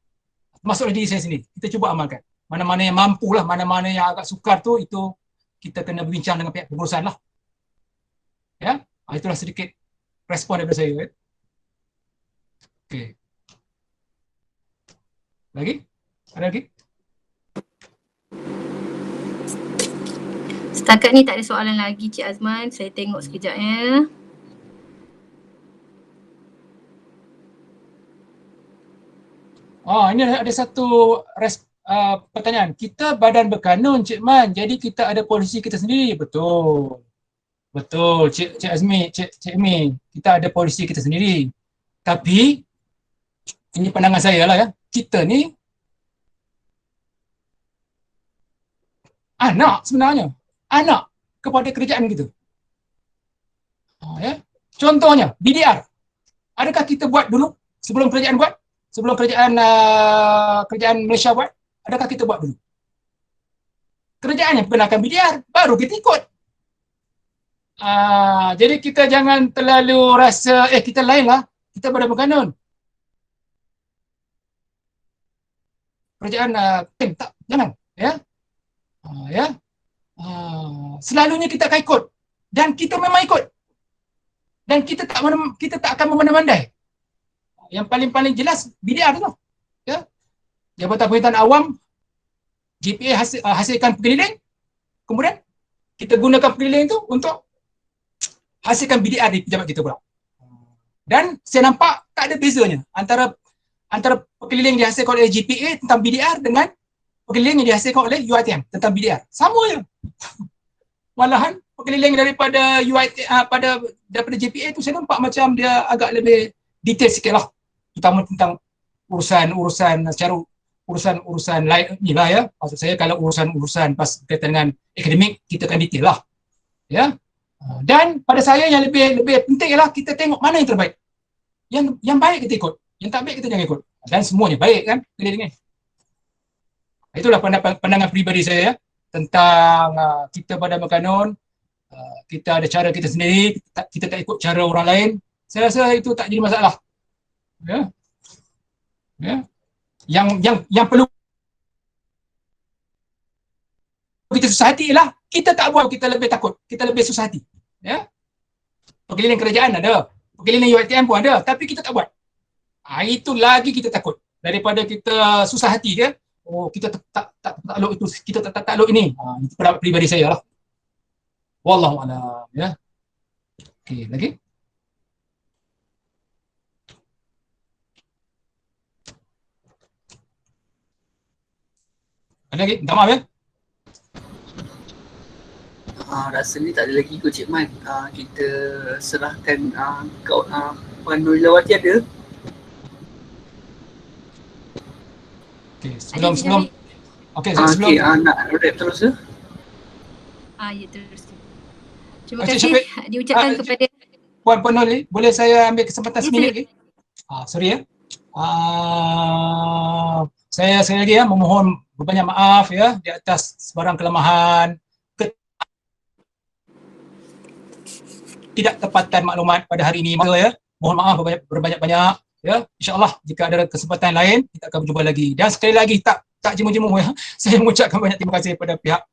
Termasuklah diri saya sendiri. Kita cuba amalkan. Mana-mana yang mampu lah, mana-mana yang agak sukar tu, itu kita kena berbincang dengan pihak pengurusan lah. Ya. Itulah sedikit respon daripada saya. Ya. Okey. Lagi? Ada lagi? Setakat ni tak ada soalan lagi Cik Azman. Saya tengok sekejap ya. Ini ada satu pertanyaan. Kita badan berkanun Cik Man, jadi kita ada polisi kita sendiri. Betul. Betul Cik Azmi, Cik Mi. Kita ada polisi kita sendiri. Tapi ini pandangan saya lah ya. Kita ni anak sebenarnya. Anak kepada kerajaan kita. Ya. Contohnya BDR. Adakah kita buat dulu sebelum kerajaan buat? Sebelum kerajaan Malaysia buat, adakah kita buat dulu? Kerajaan yang perkenalkan BDR, baru kita ikut. Jadi kita jangan terlalu rasa, kita lain lah, kita badan berkanun. Kerajaan, tak, jangan. Ya. Selalunya kita akan ikut. Dan kita memang ikut. Dan kita tak akan memandai-mandai. Yang paling jelas BDR tu. Ya. Jabatan Pemerintahan Awam, JPA hasilkan pengeliling, kemudian kita gunakan pengeliling tu untuk hasilkan BDR di pejabat kita pula. Dan saya nampak tak ada bezanya antara pengeliling yang dihasilkan oleh JPA tentang BDR dengan pengeliling yang dihasilkan oleh UiTM tentang BDR. Sama je. Malahan pengeliling daripada daripada JPA tu saya nampak macam dia agak lebih detail sikit lah. Terutama tentang urusan lain ni lah ya. Maksud saya kalau urusan pas berkaitan dengan akademik, kita akan detail lah. Ya. Dan pada saya yang lebih penting ialah kita tengok mana yang terbaik. Yang baik kita ikut, yang tak baik kita jangan ikut. Dan semuanya baik kan? Itulah pandangan peribadi saya ya, tentang kita pada makanon. Kita ada cara kita sendiri, kita tak ikut cara orang lain. Saya rasa itu tak jadi masalah. Ya. Ya. Yang perlu kita susah hati ialah kita tak buat, kita lebih takut, kita lebih susah hati. Ya. Perkeliling kerajaan ada, perkeliling UiTM pun ada, tapi kita tak buat. Itu lagi kita takut daripada kita susah hati ke. Oh, kita tak takluk itu, kita tak takluk ini. Itu pendapat peribadi saya lah. Wallahu a'lam ya. Okey, lagi? Ada lagi? Minta maaf ya. Rasa ni tak ada lagi kot Cik Man. Kita serahkan Puan Nurilawati ada. Okey, sebelum Cik okey, sebelum nak rap terus ke? Ya, terus. Terima Encik kasih Syafiq, diucapkan kepada Puan Noli, boleh saya ambil kesempatan Ya, seminit lagi? Sorry ya. Saya sekali lagi ya memohon berbanyak maaf ya di atas sebarang kelemahan, tidak tepatan maklumat pada hari ini ya. Mohon maaf berbanyak-banyak ya. InsyaAllah jika ada kesempatan lain kita akan berjumpa lagi. Dan sekali lagi tak jemu-jemu ya. Saya mengucapkan banyak terima kasih kepada pihak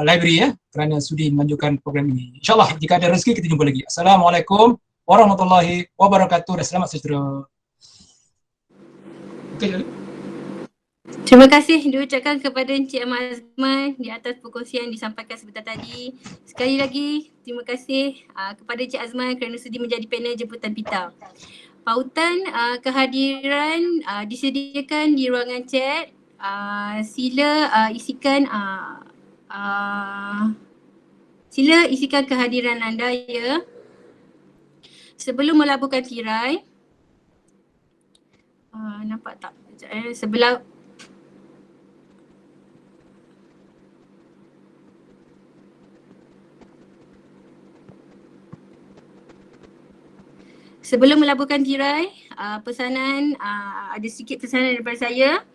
library ya kerana sudi mengajukan program ini. InsyaAllah jika ada rezeki kita jumpa lagi. Assalamualaikum warahmatullahi wabarakatuh dan selamat sejahtera. Okay. Terima kasih diucapkan kepada Encik Ahmad Azman di atas perkongsian disampaikan sebentar tadi. Sekali lagi terima kasih kepada Encik Azman kerana sudi menjadi panel jemputan pita. Pautan kehadiran disediakan di ruangan chat. Sila isikan kehadiran anda ya. Sebelum melaburkan tirai, nampak tak? Sebelum melaburkan tirai, pesanan, ada sedikit pesanan daripada saya.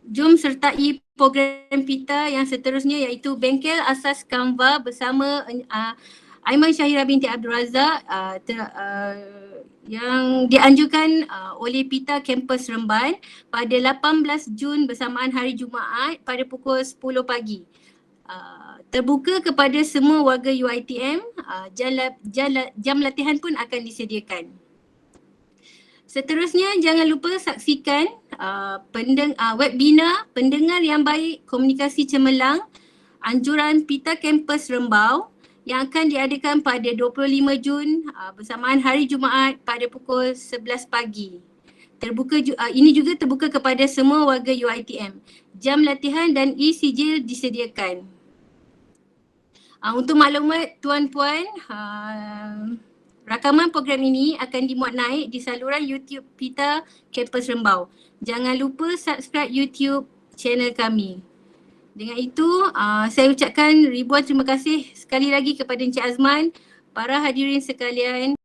Jom sertai program PITA yang seterusnya iaitu Bengkel Asas Canva bersama Aiman Syahira binti Abdul Razak yang dianjurkan oleh PITA Kampus Remban pada 18 Jun bersamaan hari Jumaat pada pukul 10 pagi. Terbuka kepada semua warga UiTM, jam latihan pun akan disediakan. Seterusnya jangan lupa saksikan webinar Pendengar yang Baik Komunikasi Cemerlang Anjuran PITA Kampus Rembau yang akan diadakan pada 25 Jun bersamaan hari Jumaat pada pukul 11 pagi. Ini juga terbuka kepada semua warga UiTM. Jam latihan dan e-sijil disediakan. Untuk maklumat tuan-puan, rakaman program ini akan dimuat naik di saluran YouTube PITA Kampus Rembau. Jangan lupa subscribe YouTube channel kami. Dengan itu, saya ucapkan ribuan terima kasih sekali lagi kepada Encik Azman, para hadirin sekalian